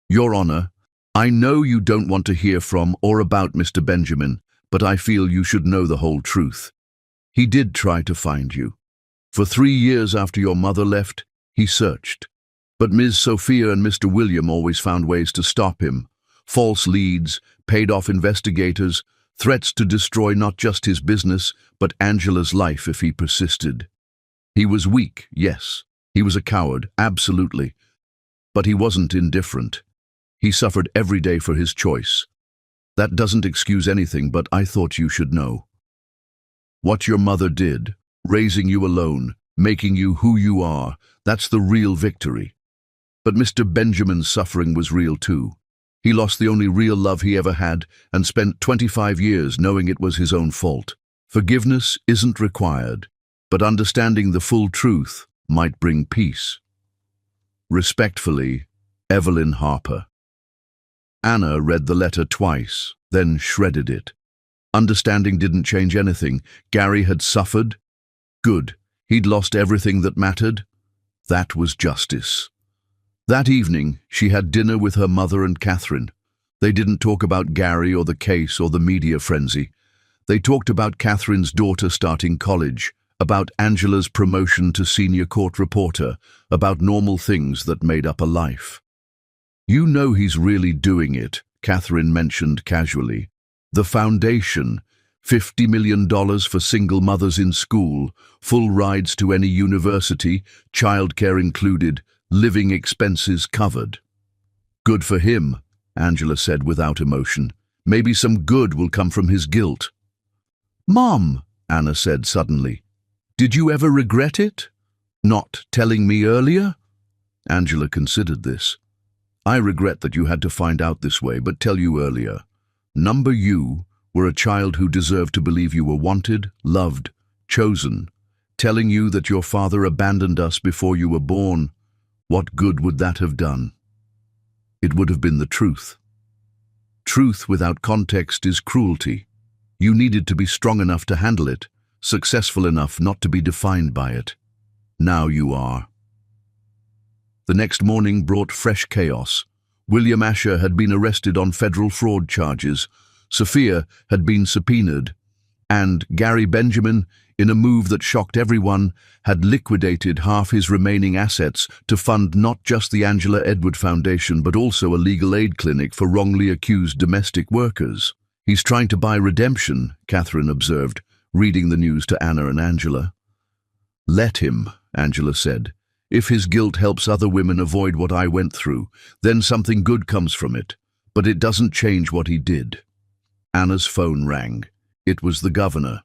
"Your Honor, I know you don't want to hear from or about Mr. Benjamin, but I feel you should know the whole truth. He did try to find you. For 3 years after your mother left, he searched. But Ms. Sophia and Mr. William always found ways to stop him. False leads, paid-off investigators, threats to destroy not just his business, but Angela's life if he persisted. He was weak, yes. He was a coward, absolutely. But he wasn't indifferent. He suffered every day for his choice. That doesn't excuse anything, but I thought you should know. What your mother did, raising you alone, making you who you are, that's the real victory. But Mr. Benjamin's suffering was real too. He lost the only real love he ever had and spent 25 years knowing it was his own fault. Forgiveness isn't required, but understanding the full truth might bring peace. Respectfully, Evelyn Harper. Anna read the letter twice, then shredded it. Understanding didn't change anything. Gary had suffered. Good. He'd lost everything that mattered. That was justice. That evening, she had dinner with her mother and Catherine. They didn't talk about Gary or the case or the media frenzy. They talked about Catherine's daughter starting college, about Angela's promotion to senior court reporter, about normal things that made up a life. "You know he's really doing it," Catherine mentioned casually. "The foundation, $50 million for single mothers in school, full rides to any university, childcare included, living expenses covered." "Good for him," Angela said without emotion. "Maybe some good will come from his guilt." "Mom," Anna said suddenly, "did you ever regret it? Not telling me earlier?" Angela considered this. "I regret that you had to find out this way, but tell you earlier. You were a child who deserved to believe you were wanted, loved, chosen. Telling you that your father abandoned us before you were born, what good would that have done? It would have been the truth. Truth without context is cruelty. You needed to be strong enough to handle it, successful enough not to be defined by it. Now you are." The next morning brought fresh chaos. William Asher had been arrested on federal fraud charges. Sophia had been subpoenaed. And Gary Benjamin, in a move that shocked everyone, had liquidated half his remaining assets to fund not just the Angela Edward Foundation but also a legal aid clinic for wrongly accused domestic workers. "He's trying to buy redemption," Catherine observed, reading the news to Anna and Angela. "Let him," Angela said. "If his guilt helps other women avoid what I went through, then something good comes from it. But it doesn't change what he did." Anna's phone rang. It was the governor.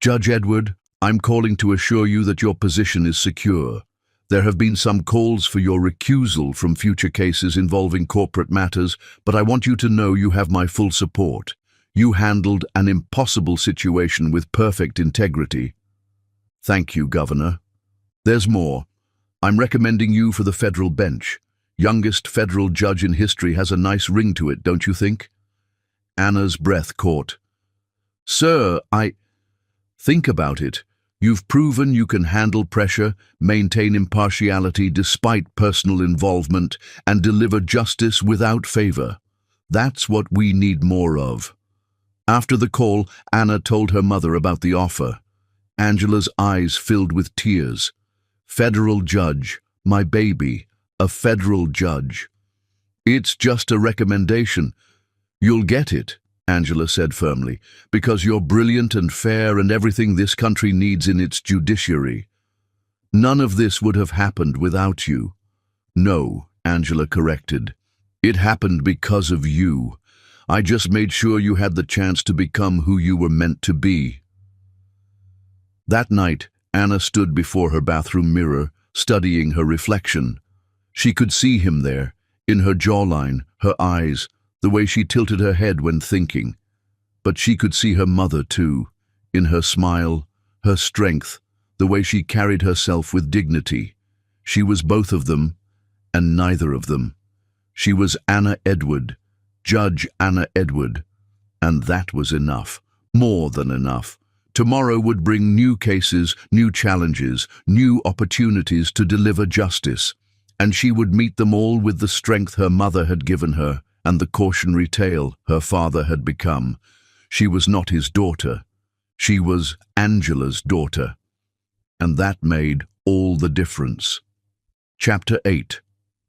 "Judge Edward, I'm calling to assure you that your position is secure. There have been some calls for your recusal from future cases involving corporate matters, but I want you to know you have my full support. You handled an impossible situation with perfect integrity." "Thank you, Governor. There's more. I'm recommending you for the federal bench. Youngest federal judge in history has a nice ring to it, don't you think?" Anna's breath caught. "Sir, Think about it. You've proven you can handle pressure, maintain impartiality despite personal involvement, and deliver justice without favor. That's what we need more of." After the call, Anna told her mother about the offer. Angela's eyes filled with tears. "Federal judge, my baby, a federal judge." "It's just a recommendation. You'll get it," Angela said firmly, "because you're brilliant and fair and everything this country needs in its judiciary. None of this would have happened without you." "No," Angela corrected. "It happened because of you. I just made sure you had the chance to become who you were meant to be." That night, Anna stood before her bathroom mirror, studying her reflection. She could see him there, in her jawline, her eyes, the way she tilted her head when thinking. But she could see her mother too, in her smile, her strength, the way she carried herself with dignity. She was both of them, and neither of them. She was Anna Edward, Judge Anna Edward, and that was enough, more than enough. Tomorrow would bring new cases, new challenges, new opportunities to deliver justice, and she would meet them all with the strength her mother had given her and the cautionary tale her father had become. She was not his daughter. She was Angela's daughter, and that made all the difference. Chapter 8.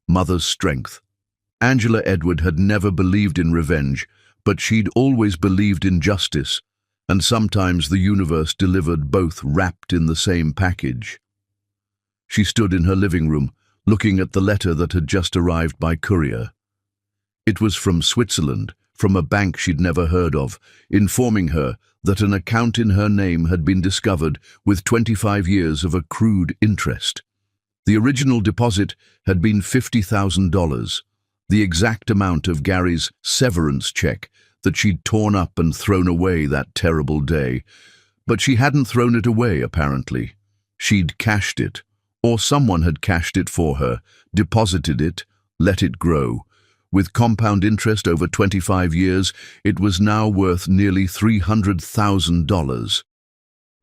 Mother's Strength. Angela Edward had never believed in revenge, but she'd always believed in justice, and sometimes the universe delivered both wrapped in the same package. She stood in her living room, looking at the letter that had just arrived by courier. It was from Switzerland, from a bank she'd never heard of, informing her that an account in her name had been discovered with 25 years of accrued interest. The original deposit had been $50,000, the exact amount of Gary's severance check that she'd torn up and thrown away that terrible day. But she hadn't thrown it away, apparently. She'd cashed it, or someone had cashed it for her, deposited it, let it grow. With compound interest over 25 years, it was now worth nearly $300,000.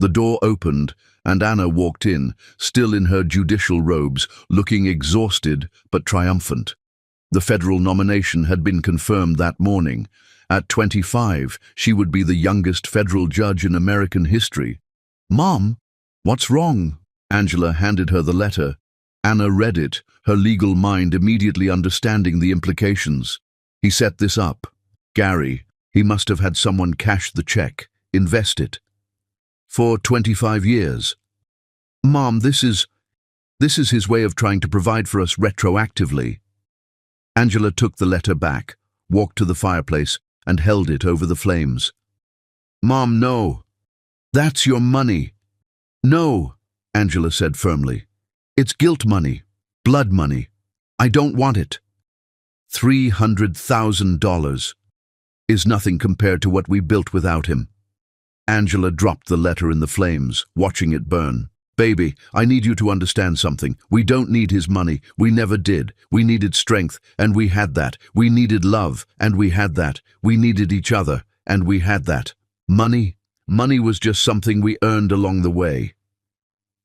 The door opened, and Anna walked in, still in her judicial robes, looking exhausted but triumphant. The federal nomination had been confirmed that morning. At 25, she would be the youngest federal judge in American history. "Mom, what's wrong?" Angela handed her the letter. Anna read it, her legal mind immediately understanding the implications. He set this up. Gary, he must have had someone cash the check, invest it. For 25 years. "Mom, this is his way of trying to provide for us retroactively." Angela took the letter back, walked to the fireplace, and held it over the flames. "Mom, no. That's your money." "No," Angela said firmly. "It's guilt money, blood money. I don't want it." $300,000 is nothing compared to what we built without him. Angela dropped the letter in the flames, watching it burn. "Baby, I need you to understand something. We don't need his money. We never did. We needed strength, and we had that. We needed love, and we had that. We needed each other, and we had that. Money was just something we earned along the way."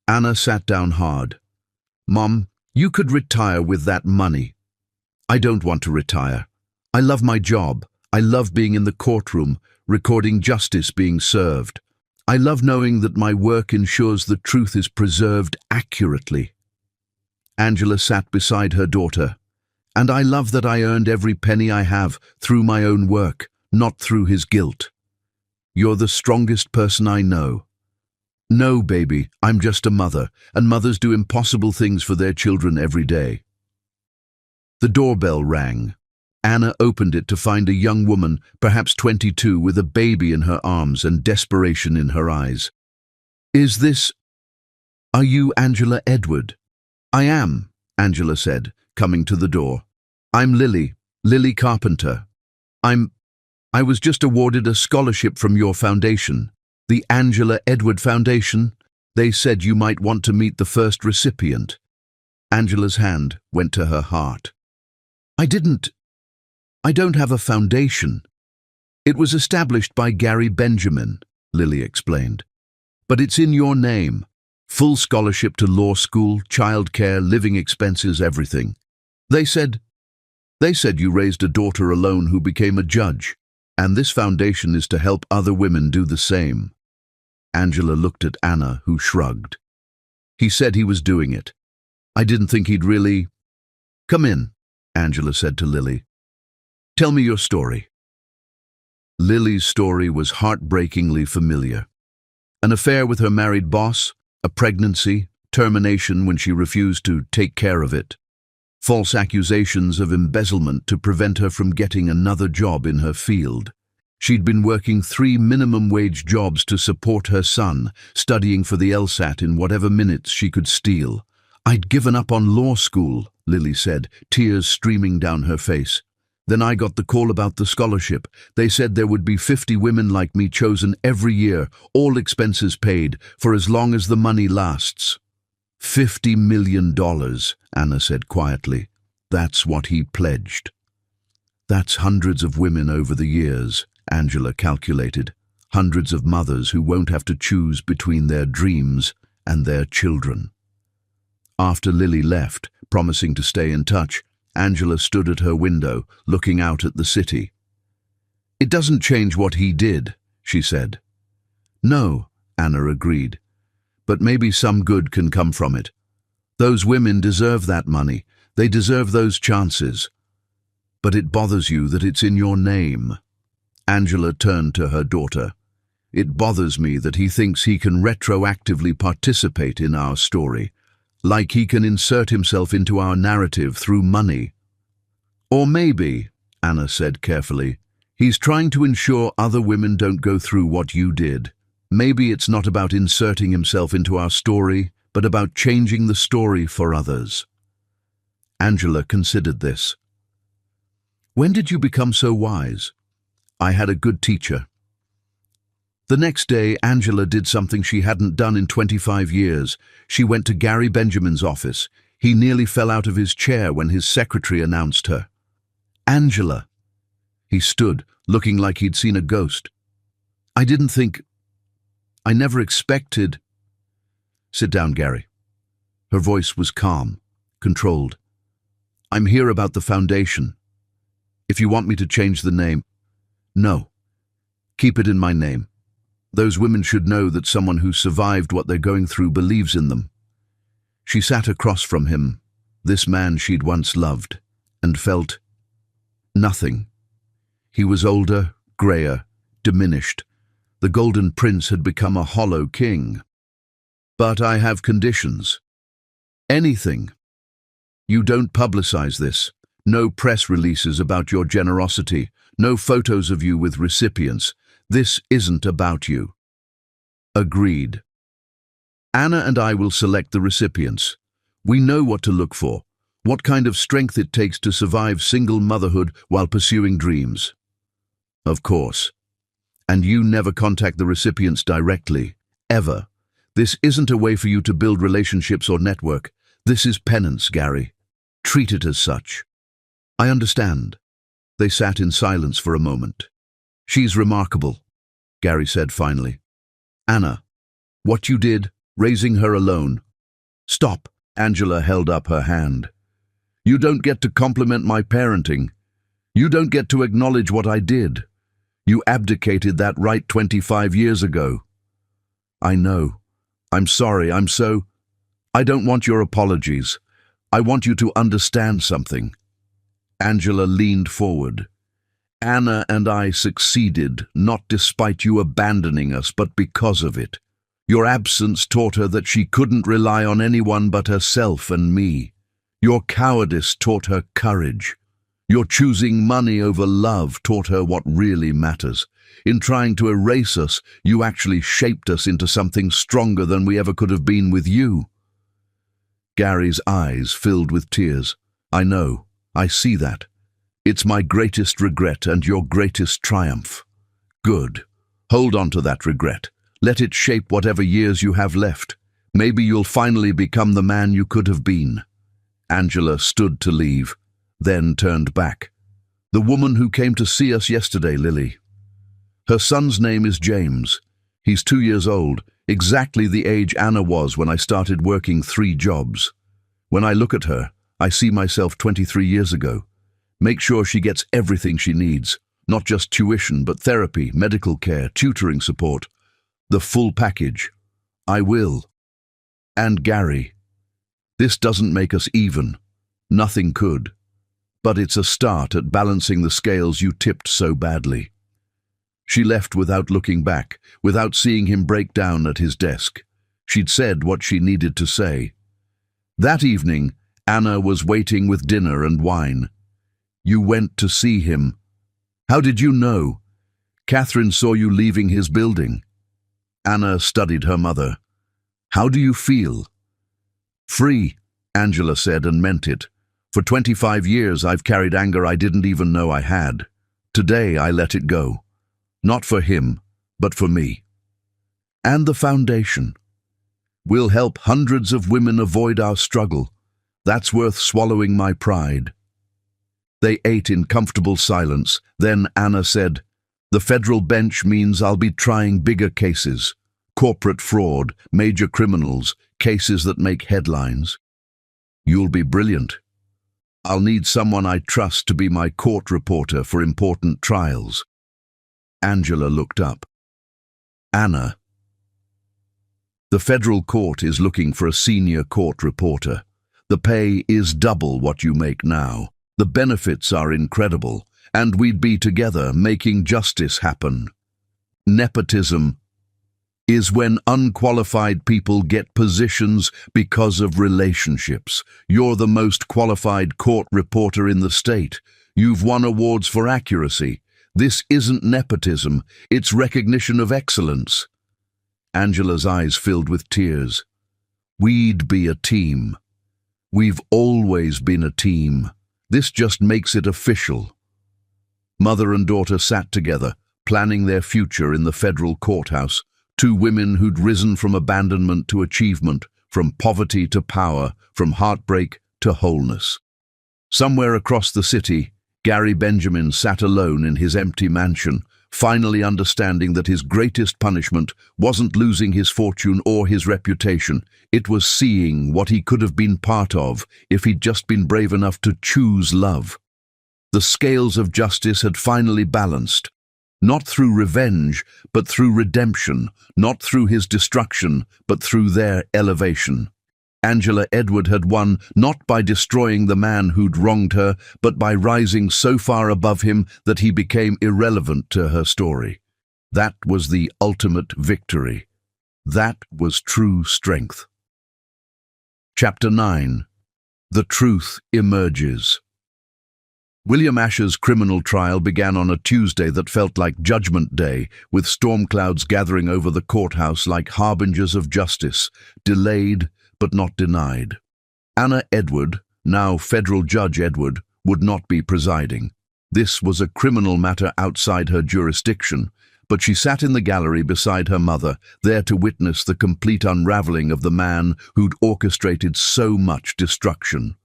Anna sat down hard. "Mom, you could retire with that money." "I don't want to retire. I love my job. I love being in the courtroom, recording justice being served. I love knowing that my work ensures the truth is preserved accurately." Angela sat beside her daughter. "And I love that I earned every penny I have through my own work, not through his guilt. You're the strongest person I know." "No, baby, I'm just a mother, and mothers do impossible things for their children every day." The doorbell rang. Anna opened it to find a young woman, perhaps 22, with a baby in her arms and desperation in her eyes. Are you Angela Edward?" "I am," Angela said, coming to the door. "I'm Lily Carpenter. I was just awarded a scholarship from your foundation, the Angela Edward Foundation. They said you might want to meet the first recipient." Angela's hand went to her heart. I don't have a foundation. It was established by Gary Benjamin," Lily explained. But it's in your name. Full scholarship to law school, childcare, living expenses, everything. They said you raised a daughter alone who became a judge, and this foundation is to help other women do the same. Angela looked at Anna, who shrugged. He said he was doing it. I didn't think he'd really... Come in, Angela said to Lily. Tell me your story. Lily's story was heartbreakingly familiar. An affair with her married boss, a pregnancy, termination when she refused to take care of it, false accusations of embezzlement to prevent her from getting another job in her field. She'd been working 3 minimum-wage jobs to support her son, studying for the LSAT in whatever minutes she could steal. I'd given up on law school, Lily said, tears streaming down her face. Then I got the call about the scholarship. They said there would be 50 women like me chosen every year, all expenses paid, for as long as the money lasts. $50 million, Anna said quietly. That's what he pledged. That's hundreds of women over the years, Angela calculated. Hundreds of mothers who won't have to choose between their dreams and their children. After Lily left, promising to stay in touch, Angela stood at her window, looking out at the city. It doesn't change what he did, she said. No, Anna agreed. But maybe some good can come from it. Those women deserve that money. They deserve those chances. But it bothers you that it's in your name. Angela turned to her daughter. It bothers me that he thinks he can retroactively participate in our story, like he can insert himself into our narrative through money. Or maybe, Anna said carefully, he's trying to ensure other women don't go through what you did. Maybe it's not about inserting himself into our story, but about changing the story for others. Angela considered this. When did you become so wise? I had a good teacher. The next day, Angela did something she hadn't done in 25 years. She went to Gary Benjamin's office. He nearly fell out of his chair when his secretary announced her. Angela. He stood, looking like he'd seen a ghost. I never expected... Sit down, Gary. Her voice was calm, controlled. I'm here about the foundation. If you want me to change the name... No. Keep it in my name. Those women should know that someone who survived what they're going through believes in them. She sat across from him, this man she'd once loved, and felt nothing. He was older, grayer, diminished. The Golden Prince had become a hollow king. But I have conditions. Anything. You don't publicize this. No press releases about your generosity. No photos of you with recipients. This isn't about you. Agreed. Anna and I will select the recipients. We know what to look for, what kind of strength it takes to survive single motherhood while pursuing dreams. Of course. And you never contact the recipients directly, ever. This isn't a way for you to build relationships or network. This is penance, Gary. Treat it as such. I understand. They sat in silence for a moment. She's remarkable, Gary said finally. Anna, what you did, raising her alone. Stop, Angela held up her hand. You don't get to compliment my parenting. You don't get to acknowledge what I did. You abdicated that right 25 years ago. I know. I'm sorry, I don't want your apologies. I want you to understand something. Angela leaned forward. Anna and I succeeded, not despite you abandoning us, but because of it. Your absence taught her that she couldn't rely on anyone but herself and me. Your cowardice taught her courage. Your choosing money over love taught her what really matters. In trying to erase us, you actually shaped us into something stronger than we ever could have been with you. Gary's eyes filled with tears. I know, I see that. It's my greatest regret and your greatest triumph. Good. Hold on to that regret. Let it shape whatever years you have left. Maybe you'll finally become the man you could have been. Angela stood to leave, then turned back. The woman who came to see us yesterday, Lily. Her son's name is James. He's 2 years old. Exactly the age Anna was when I started working 3 jobs. When I look at her, I see myself 23 years ago. Make sure she gets everything she needs, not just tuition, but therapy, medical care, tutoring support. The full package. I will. And Gary. This doesn't make us even. Nothing could. But it's a start at balancing the scales you tipped so badly. She left without looking back, without seeing him break down at his desk. She'd said what she needed to say. That evening, Anna was waiting with dinner and wine. You went to see him. How did you know? Catherine saw you leaving his building. Anna studied her mother. How do you feel? Free, Angela said and meant it. For 25 years I've carried anger I didn't even know I had. Today I let it go. Not for him, but for me. And the foundation. We'll help hundreds of women avoid our struggle. That's worth swallowing my pride. They ate in comfortable silence. Then Anna said, the federal bench means I'll be trying bigger cases. Corporate fraud, major criminals, cases that make headlines. You'll be brilliant. I'll need someone I trust to be my court reporter for important trials. Angela looked up. Anna. The federal court is looking for a senior court reporter. The pay is double what you make now. The benefits are incredible, and we'd be together making justice happen. Nepotism is when unqualified people get positions because of relationships. You're the most qualified court reporter in the state. You've won awards for accuracy. This isn't nepotism, it's recognition of excellence. Angela's eyes filled with tears. We'd be a team. We've always been a team. This just makes it official. Mother and daughter sat together, planning their future in the federal courthouse. 2 women who'd risen from abandonment to achievement, from poverty to power, from heartbreak to wholeness. Somewhere across the city, Gary Benjamin sat alone in his empty mansion, finally understanding that his greatest punishment wasn't losing his fortune or his reputation. It was seeing what he could have been part of if he'd just been brave enough to choose love. The scales of justice had finally balanced. Not through revenge, but through redemption, not through his destruction, but through their elevation. Angela Edward had won not by destroying the man who'd wronged her, but by rising so far above him that he became irrelevant to her story. That was the ultimate victory. That was true strength. Chapter 9. The Truth Emerges. William Asher's criminal trial began on a Tuesday that felt like Judgment Day, with storm clouds gathering over the courthouse like harbingers of justice, delayed but not denied. Anna Edward, now Federal Judge Edward, would not be presiding. This was a criminal matter outside her jurisdiction, but she sat in the gallery beside her mother, there to witness the complete unraveling of the man who'd orchestrated so much destruction.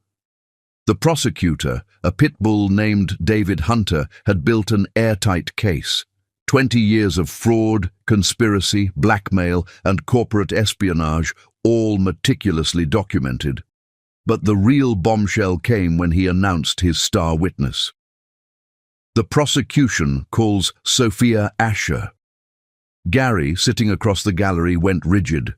The prosecutor, a pit bull named David Hunter, had built an airtight case. 20 years of fraud, conspiracy, blackmail, and corporate espionage, all meticulously documented. But the real bombshell came when he announced his star witness. The prosecution calls Sophia Asher. Gary, sitting across the gallery, went rigid.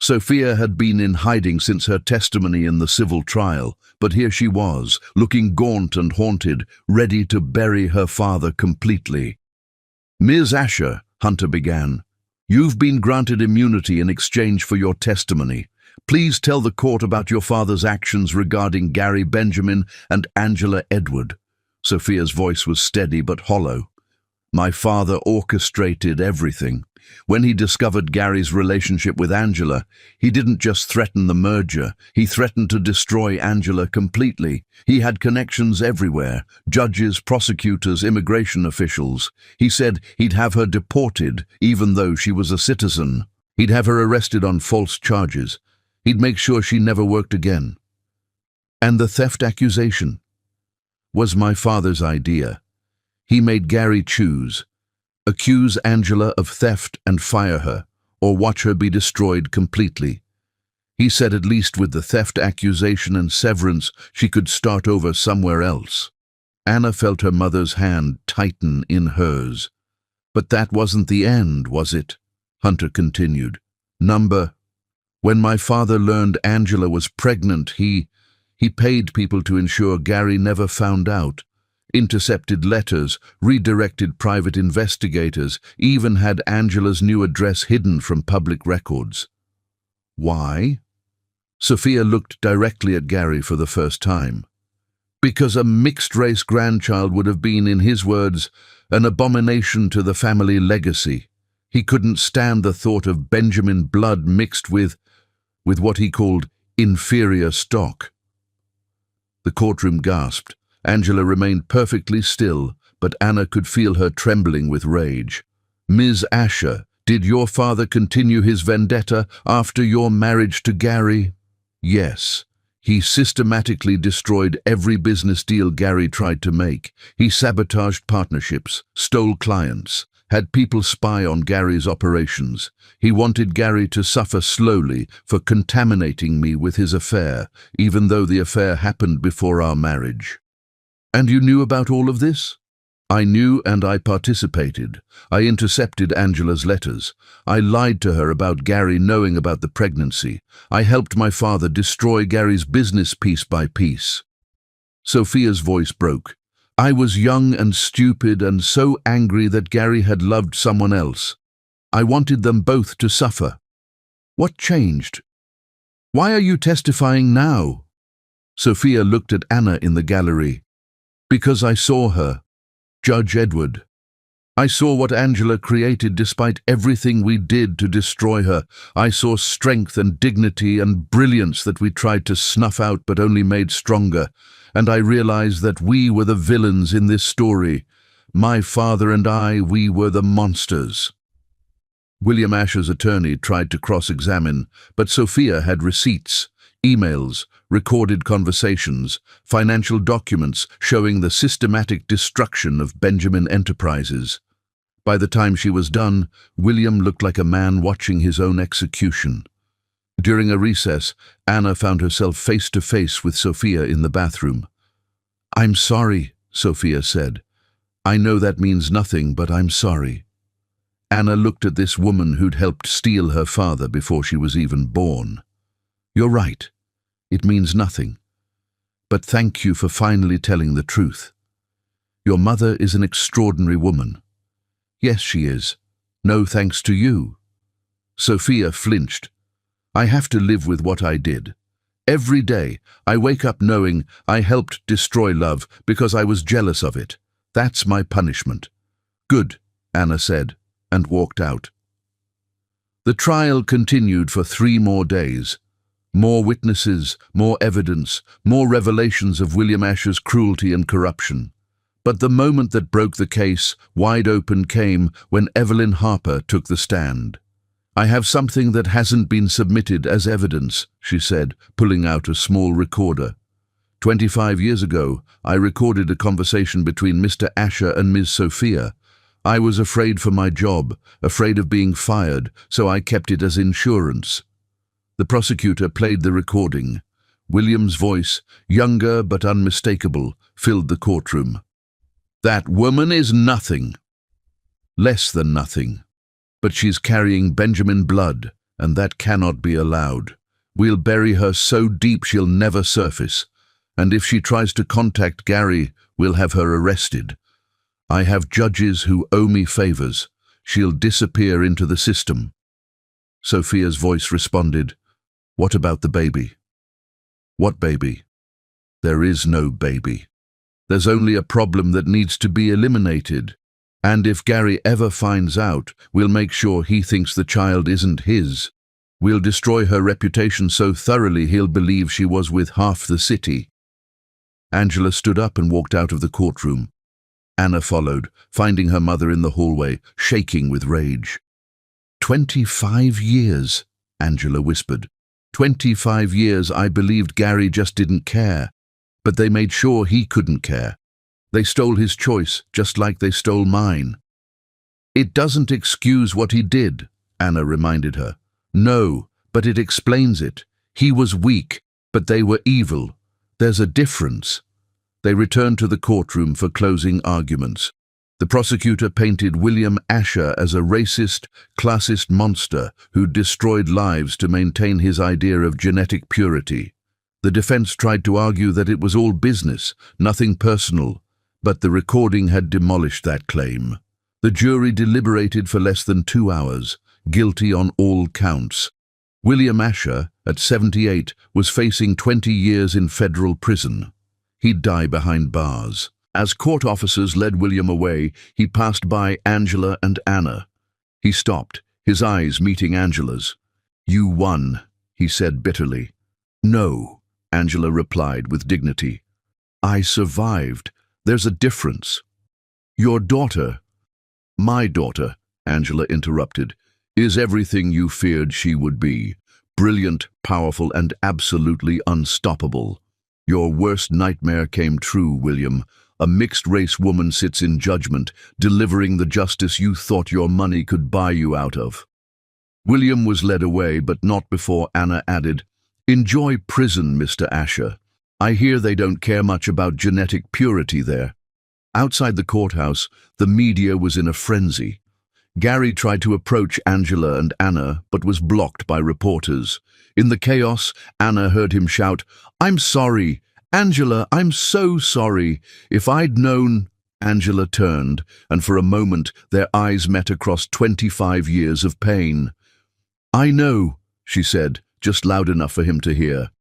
Sophia had been in hiding since her testimony in the civil trial, but here she was, looking gaunt and haunted, ready to bury her father completely. Ms. Asher, Hunter began, you've been granted immunity in exchange for your testimony. Please tell the court about your father's actions regarding Gary Benjamin and Angela Edward. Sophia's voice was steady but hollow. My father orchestrated everything. When he discovered Gary's relationship with Angela, he didn't just threaten the merger, he threatened to destroy Angela completely. He had connections everywhere, judges, prosecutors, immigration officials. He said he'd have her deported, even though she was a citizen. He'd have her arrested on false charges. He'd make sure she never worked again. And the theft accusation was my father's idea. He made Gary choose. Accuse Angela of theft and fire her, or watch her be destroyed completely. He said at least with the theft accusation and severance, she could start over somewhere else. Anna felt her mother's hand tighten in hers. But that wasn't the end, was it? Hunter continued. When my father learned Angela was pregnant, he paid people to ensure Gary never found out. Intercepted letters, redirected private investigators, even had Angela's new address hidden from public records. Why? Sophia looked directly at Gary for the first time. Because a mixed-race grandchild would have been, in his words, an abomination to the family legacy. He couldn't stand the thought of Benjamin blood mixed with what he called inferior stock. The courtroom gasped. Angela remained perfectly still, but Anna could feel her trembling with rage. Ms. Asher, did your father continue his vendetta after your marriage to Gary? Yes. He systematically destroyed every business deal Gary tried to make. He sabotaged partnerships, stole clients, had people spy on Gary's operations. He wanted Gary to suffer slowly for contaminating me with his affair, even though the affair happened before our marriage. And you knew about all of this? I knew and I participated. I intercepted Angela's letters. I lied to her about Gary knowing about the pregnancy. I helped my father destroy Gary's business piece by piece. Sophia's voice broke. I was young and stupid and so angry that Gary had loved someone else. I wanted them both to suffer. What changed? Why are you testifying now? Sophia looked at Anna in the gallery. Because I saw her. Judge Edward. I saw what Angela created despite everything we did to destroy her. I saw strength and dignity and brilliance that we tried to snuff out but only made stronger. And I realized that we were the villains in this story. My father and I, we were the monsters. William Asher's attorney tried to cross-examine, but Sophia had receipts, emails, recorded conversations, financial documents showing the systematic destruction of Benjamin Enterprises. By the time she was done, William looked like a man watching his own execution. During a recess, Anna found herself face to face with Sophia in the bathroom. I'm sorry, Sophia said. I know that means nothing, but I'm sorry. Anna looked at this woman who'd helped steal her father before she was even born. You're right. It means nothing. But thank you for finally telling the truth. Your mother is an extraordinary woman. Yes, she is. No thanks to you. Sophia flinched. I have to live with what I did. Every day, I wake up knowing I helped destroy love because I was jealous of it. That's my punishment. Good, Anna said, and walked out. The trial continued for 3 more days. More witnesses, more evidence, more revelations of William Asher's cruelty and corruption. But the moment that broke the case wide open came when Evelyn Harper took the stand. I have something that hasn't been submitted as evidence, she said, pulling out a small recorder. 25 years ago, I recorded a conversation between Mr. Asher and Ms. Sophia. I was afraid for my job, afraid of being fired, so I kept it as insurance. The prosecutor played the recording. William's voice, younger but unmistakable, filled the courtroom. That woman is nothing. Less than nothing. But she's carrying Benjamin blood, and that cannot be allowed. We'll bury her so deep she'll never surface. And if she tries to contact Gary, we'll have her arrested. I have judges who owe me favors. She'll disappear into the system. Sophia's voice responded, What about the baby? What baby? There is no baby. There's only a problem that needs to be eliminated. And if Gary ever finds out, we'll make sure he thinks the child isn't his. We'll destroy her reputation so thoroughly he'll believe she was with half the city. Angela stood up and walked out of the courtroom. Anna followed, finding her mother in the hallway, shaking with rage. 25 years, Angela whispered. 25 years I believed Gary just didn't care, but they made sure he couldn't care. They stole his choice, just like they stole mine. It doesn't excuse what he did, Anna reminded her. No, but it explains it. He was weak, but they were evil. There's a difference. They returned to the courtroom for closing arguments. The prosecutor painted William Asher as a racist, classist monster who destroyed lives to maintain his idea of genetic purity. The defense tried to argue that it was all business, nothing personal, but the recording had demolished that claim. The jury deliberated for less than 2 hours, guilty on all counts. William Asher, at 78, was facing 20 years in federal prison. He'd die behind bars. As court officers led William away, he passed by Angela and Anna. He stopped, his eyes meeting Angela's. "You won," he said bitterly. "No," Angela replied with dignity. "I survived. There's a difference." "Your daughter—" "My daughter," Angela interrupted, "is everything you feared she would be. Brilliant, powerful, and absolutely unstoppable. Your worst nightmare came true, William. A mixed-race woman sits in judgment, delivering the justice you thought your money could buy you out of." William was led away, but not before Anna added, "Enjoy prison, Mr. Asher. I hear they don't care much about genetic purity there." Outside the courthouse, the media was in a frenzy. Gary tried to approach Angela and Anna, but was blocked by reporters. In the chaos, Anna heard him shout, "I'm sorry. Angela, I'm so sorry. If I'd known—" Angela turned, and for a moment their eyes met across 25 years of pain. "I know," she said, just loud enough for him to hear.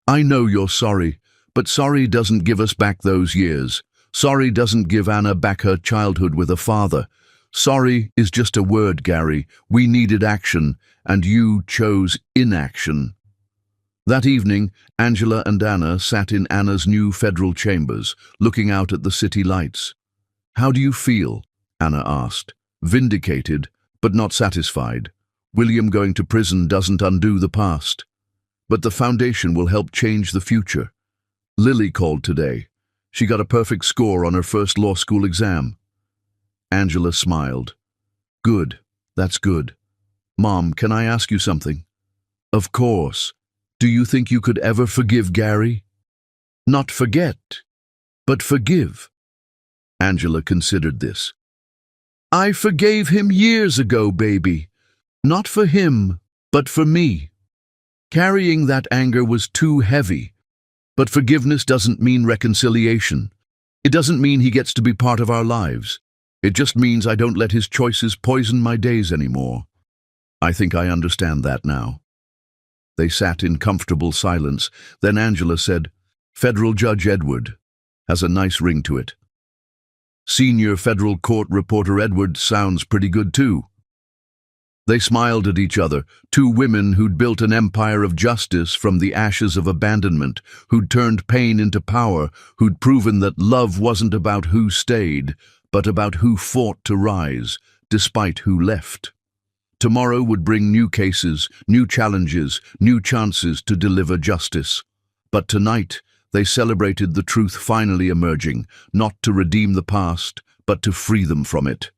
"I know you're sorry, but sorry doesn't give us back those years. Sorry doesn't give Anna back her childhood with a father. Sorry is just a word, Gary. We needed action, and you chose inaction." That evening, Angela and Anna sat in Anna's new federal chambers, looking out at the city lights. "How do you feel?" Anna asked. "Vindicated, but not satisfied. William going to prison doesn't undo the past. But the foundation will help change the future. Lily called today. She got a perfect score on her first law school exam." Angela smiled. "Good, that's good. Mom, can I ask you something?" "Of course. Do you think you could ever forgive Gary?" "Not forget, but forgive." Angela considered this. "I forgave him years ago, baby. Not for him, but for me. Carrying that anger was too heavy. But forgiveness doesn't mean reconciliation. It doesn't mean he gets to be part of our lives. It just means I don't let his choices poison my days anymore. I think I understand that now." They sat in comfortable silence. Then Angela said, "Federal Judge Edward has a nice ring to it." "Senior federal court reporter Edward sounds pretty good too." They smiled at each other, two women who'd built an empire of justice from the ashes of abandonment, who'd turned pain into power, who'd proven that love wasn't about who stayed, but about who fought to rise, despite who left. Tomorrow would bring new cases, new challenges, new chances to deliver justice. But tonight, they celebrated the truth finally emerging, not to redeem the past, but to free them from it.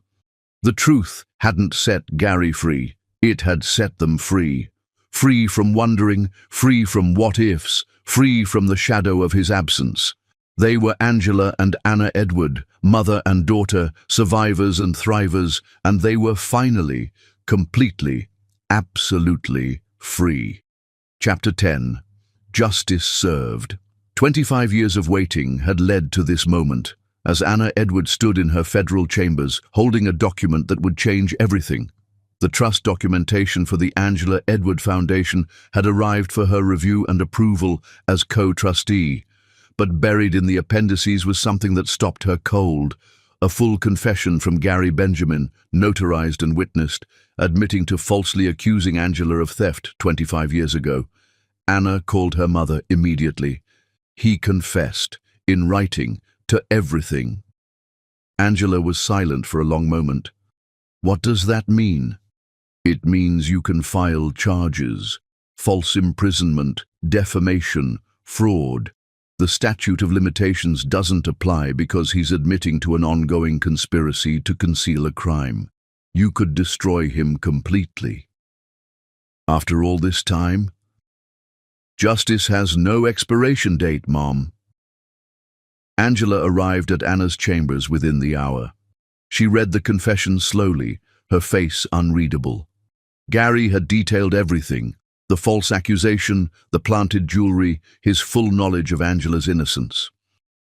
The truth hadn't set Gary free, it had set them free. Free from wondering, free from what-ifs, free from the shadow of his absence. They were Angela and Anna Edward, mother and daughter, survivors and thrivers, and they were finally, completely, absolutely free. Chapter 10. Justice Served. 25 years of waiting had led to this moment, as Anna Edward stood in her federal chambers, holding a document that would change everything. The trust documentation for the Angela Edward Foundation had arrived for her review and approval as co-trustee, but buried in the appendices was something that stopped her cold. A full confession from Gary Benjamin, notarized and witnessed, admitting to falsely accusing Angela of theft 25 years ago. Anna called her mother immediately. He confessed, in writing, to everything. Angela was silent for a long moment. "What does that mean?" "It means you can file charges. False imprisonment, defamation, fraud. The statute of limitations doesn't apply because he's admitting to an ongoing conspiracy to conceal a crime. you could destroy him completely. After all this time, justice has no expiration date, Mom. Angela arrived at Anna's chambers within the hour. She read the confession slowly, her face unreadable. Gary had detailed everything: the false accusation, the planted jewelry, his full knowledge of Angela's innocence.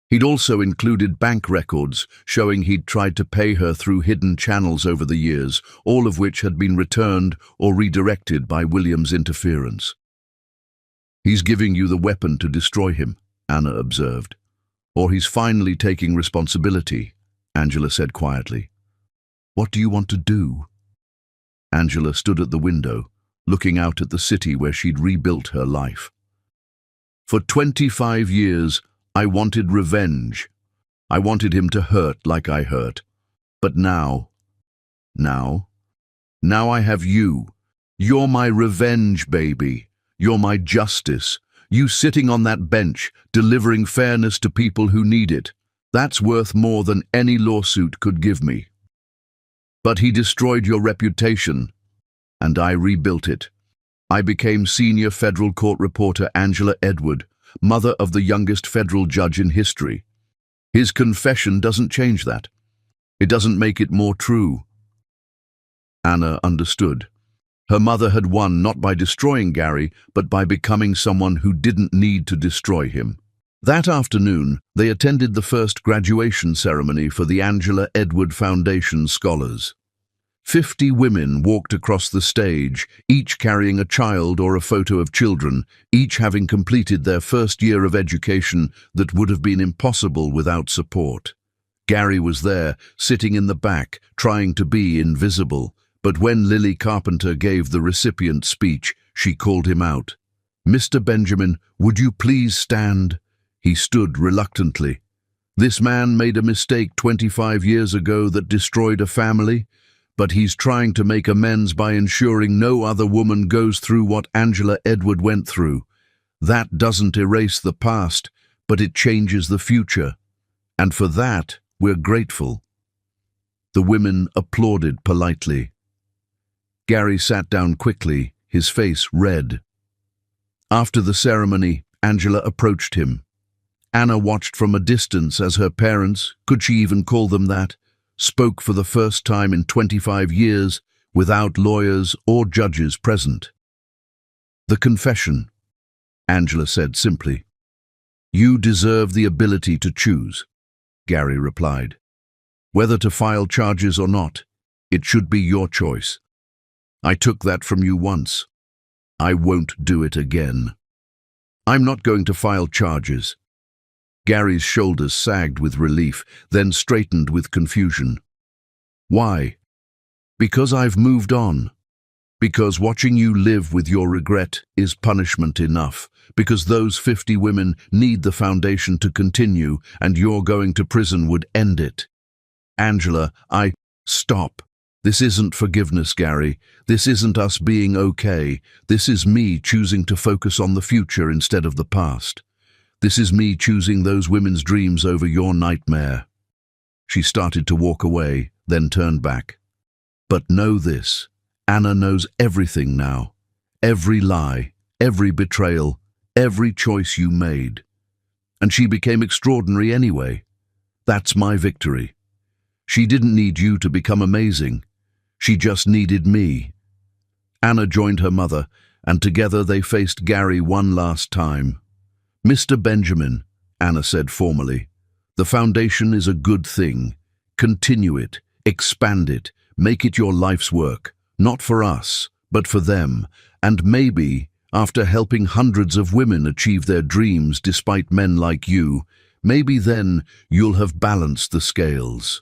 He'd also included bank records showing he'd tried to pay her through hidden channels over the years, all of which had been returned or redirected by William's interference. "He's giving you the weapon to destroy him," Anna observed. "Or he's finally taking responsibility," Angela said quietly. "What do you want to do?" Angela stood at the window, looking out at the city where she'd rebuilt her life. "For 25 years, I wanted revenge. I wanted him to hurt like I hurt. But now I have you. You're my revenge, baby. You're my justice. You sitting on that bench, delivering fairness to people who need it. That's worth more than any lawsuit could give me. But he destroyed your reputation, and I rebuilt it. I became senior federal court reporter Angela Edward, mother of the youngest federal judge in history. His confession doesn't change that. It doesn't make it more true." Anna understood. Her mother had won not by destroying Gary, but by becoming someone who didn't need to destroy him. That afternoon, they attended the first graduation ceremony for the Angela Edward Foundation scholars. 50 women walked across the stage, each carrying a child or a photo of children, each having completed their first year of education that would have been impossible without support. Gary was there, sitting in the back, trying to be invisible, but when Lily Carpenter gave the recipient speech, she called him out. "Mr. Benjamin, would you please stand?" He stood reluctantly. "This man made a mistake 25 years ago that destroyed a family, but he's trying to make amends by ensuring no other woman goes through what Angela Edward went through. That doesn't erase the past, but it changes the future. And for that, we're grateful." The women applauded politely. Gary sat down quickly, his face red. After the ceremony, Angela approached him. Anna watched from a distance as her parents, could she even call them that, spoke for the first time in 25 years without lawyers or judges present. "The confession," Angela said simply. "You deserve the ability to choose," Gary replied. "Whether to file charges or not, it should be your choice. I took that from you once. I won't do it again." "I'm not going to file charges." Gary's shoulders sagged with relief, then straightened with confusion. "Why?" "Because I've moved on. Because watching you live with your regret is punishment enough. Because those 50 women need the foundation to continue, and your going to prison would end it." "Angela, Stop. This isn't forgiveness, Gary. This isn't us being okay. This is me choosing to focus on the future instead of the past. This is me choosing those women's dreams over your nightmare." She started to walk away, then turned back. "But know this, Anna knows everything now. Every lie, every betrayal, every choice you made. And she became extraordinary anyway. That's my victory. She didn't need you to become amazing. She just needed me." Anna joined her mother, and together they faced Gary one last time. "Mr. Benjamin," Anna said formally, "the foundation is a good thing. Continue it, expand it, make it your life's work, not for us, but for them, and maybe, after helping hundreds of women achieve their dreams despite men like you, maybe then you'll have balanced the scales."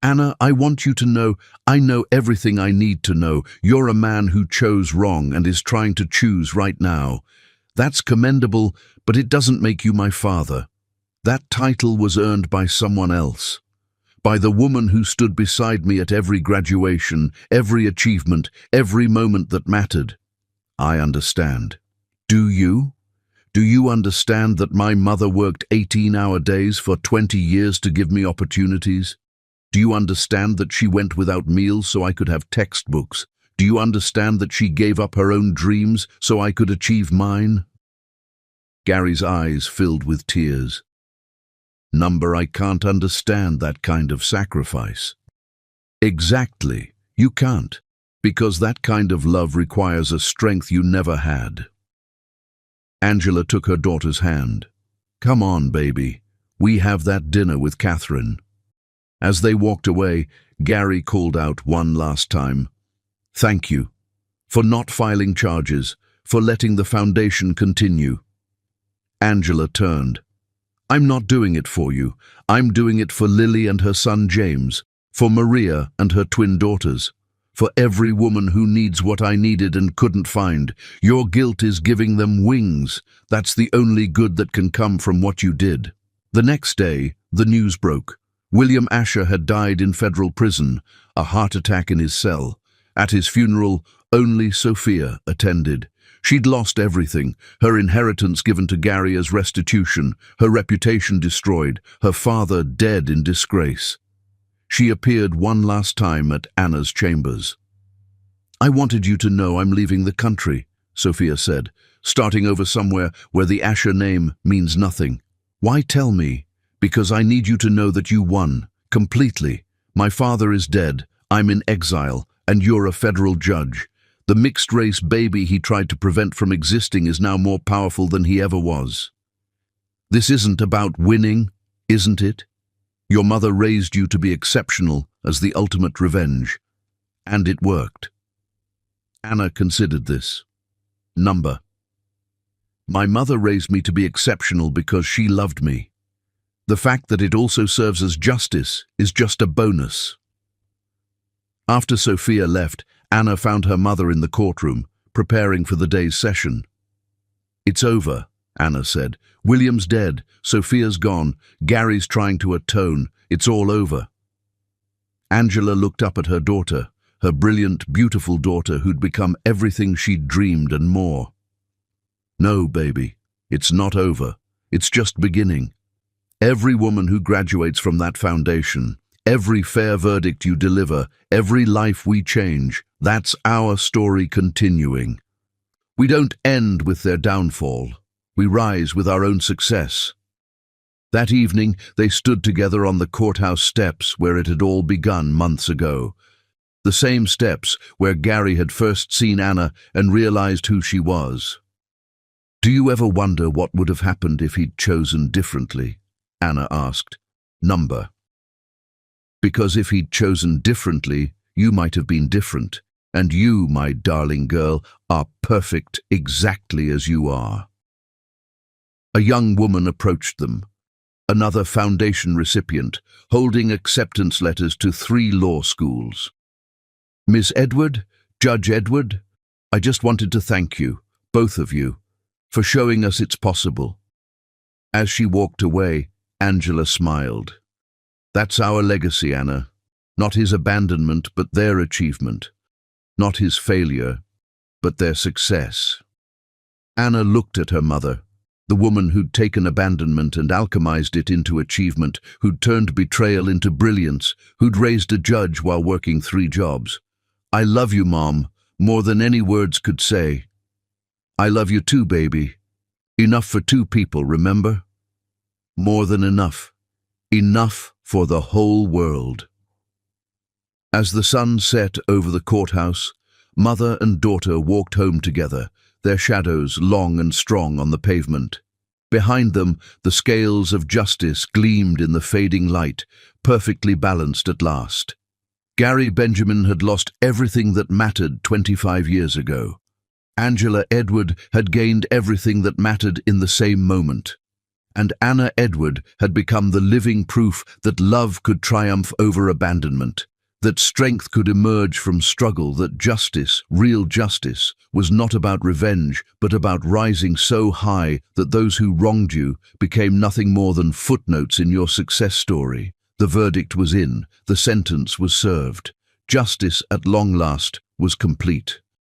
"Anna, I want you to know, I know everything I need to know. You're a man who chose wrong and is trying to choose right now. That's commendable, but it doesn't make you my father. That title was earned by someone else. By the woman who stood beside me at every graduation, every achievement, every moment that mattered. I understand. Do you? Do you understand that my mother worked 18-hour days for 20 years to give me opportunities? Do you understand that she went without meals so I could have textbooks? Do you understand that she gave up her own dreams so I could achieve mine?" Gary's eyes filled with tears. "Number, I can't understand that kind of sacrifice." "Exactly. You can't. Because that kind of love requires a strength you never had." Angela took her daughter's hand. "Come on, baby. We have that dinner with Catherine." As they walked away, Gary called out one last time, "Thank you. For not filing charges, for letting the foundation continue." Angela turned. "I'm not doing it for you. I'm doing it for Lily and her son James, for Maria and her twin daughters, for every woman who needs what I needed and couldn't find. Your guilt is giving them wings. That's the only good that can come from what you did." The next day, the news broke. William Asher had died in federal prison, a heart attack in his cell. At his funeral, only Sophia attended. She'd lost everything, her inheritance given to Gary as restitution, her reputation destroyed, her father dead in disgrace. She appeared one last time at Anna's chambers. "I wanted you to know I'm leaving the country," Sophia said, "starting over somewhere where the Asher name means nothing." "Why tell me?" "Because I need you to know that you won, completely. My father is dead, I'm in exile, and you're a federal judge. The mixed-race baby he tried to prevent from existing is now more powerful than he ever was. This isn't about winning, isn't it? Your mother raised you to be exceptional as the ultimate revenge. And it worked." Anna considered this. "Number. My mother raised me to be exceptional because she loved me. The fact that it also serves as justice is just a bonus." After Sophia left, Anna found her mother in the courtroom, preparing for the day's session. "It's over," Anna said. "William's dead, Sophia's gone, Gary's trying to atone. It's all over." Angela looked up at her daughter, her brilliant, beautiful daughter who'd become everything she'd dreamed and more. "No, baby, it's not over. It's just beginning. Every woman who graduates from that foundation, every fair verdict you deliver, every life we change, that's our story continuing. We don't end with their downfall. We rise with our own success." That evening, they stood together on the courthouse steps where it had all begun months ago. The same steps where Gary had first seen Anna and realized who she was. "Do you ever wonder what would have happened if he'd chosen differently?" Anna asked. "Number. Because if he'd chosen differently, you might have been different. And you, my darling girl, are perfect exactly as you are." A young woman approached them, another foundation recipient, holding acceptance letters to 3 law schools. "Miss Edward, Judge Edward, I just wanted to thank you, both of you, for showing us it's possible." As she walked away, Angela smiled. "That's our legacy, Anna. Not his abandonment, but their achievement. Not his failure, but their success." Anna looked at her mother, the woman who'd taken abandonment and alchemized it into achievement, who'd turned betrayal into brilliance, who'd raised a judge while working 3 jobs. "I love you, Mom, more than any words could say." "I love you too, baby. Enough for 2 people, remember? More than enough. Enough for the whole world." As the sun set over the courthouse, mother and daughter walked home together, their shadows long and strong on the pavement. Behind them, the scales of justice gleamed in the fading light, perfectly balanced at last. Gary Benjamin had lost everything that mattered 25 years ago. Angela Edward had gained everything that mattered in the same moment. And Anna Edward had become the living proof that love could triumph over abandonment, that strength could emerge from struggle, that justice, real justice, was not about revenge, but about rising so high that those who wronged you became nothing more than footnotes in your success story. The verdict was in, the sentence was served. Justice, at long last, was complete.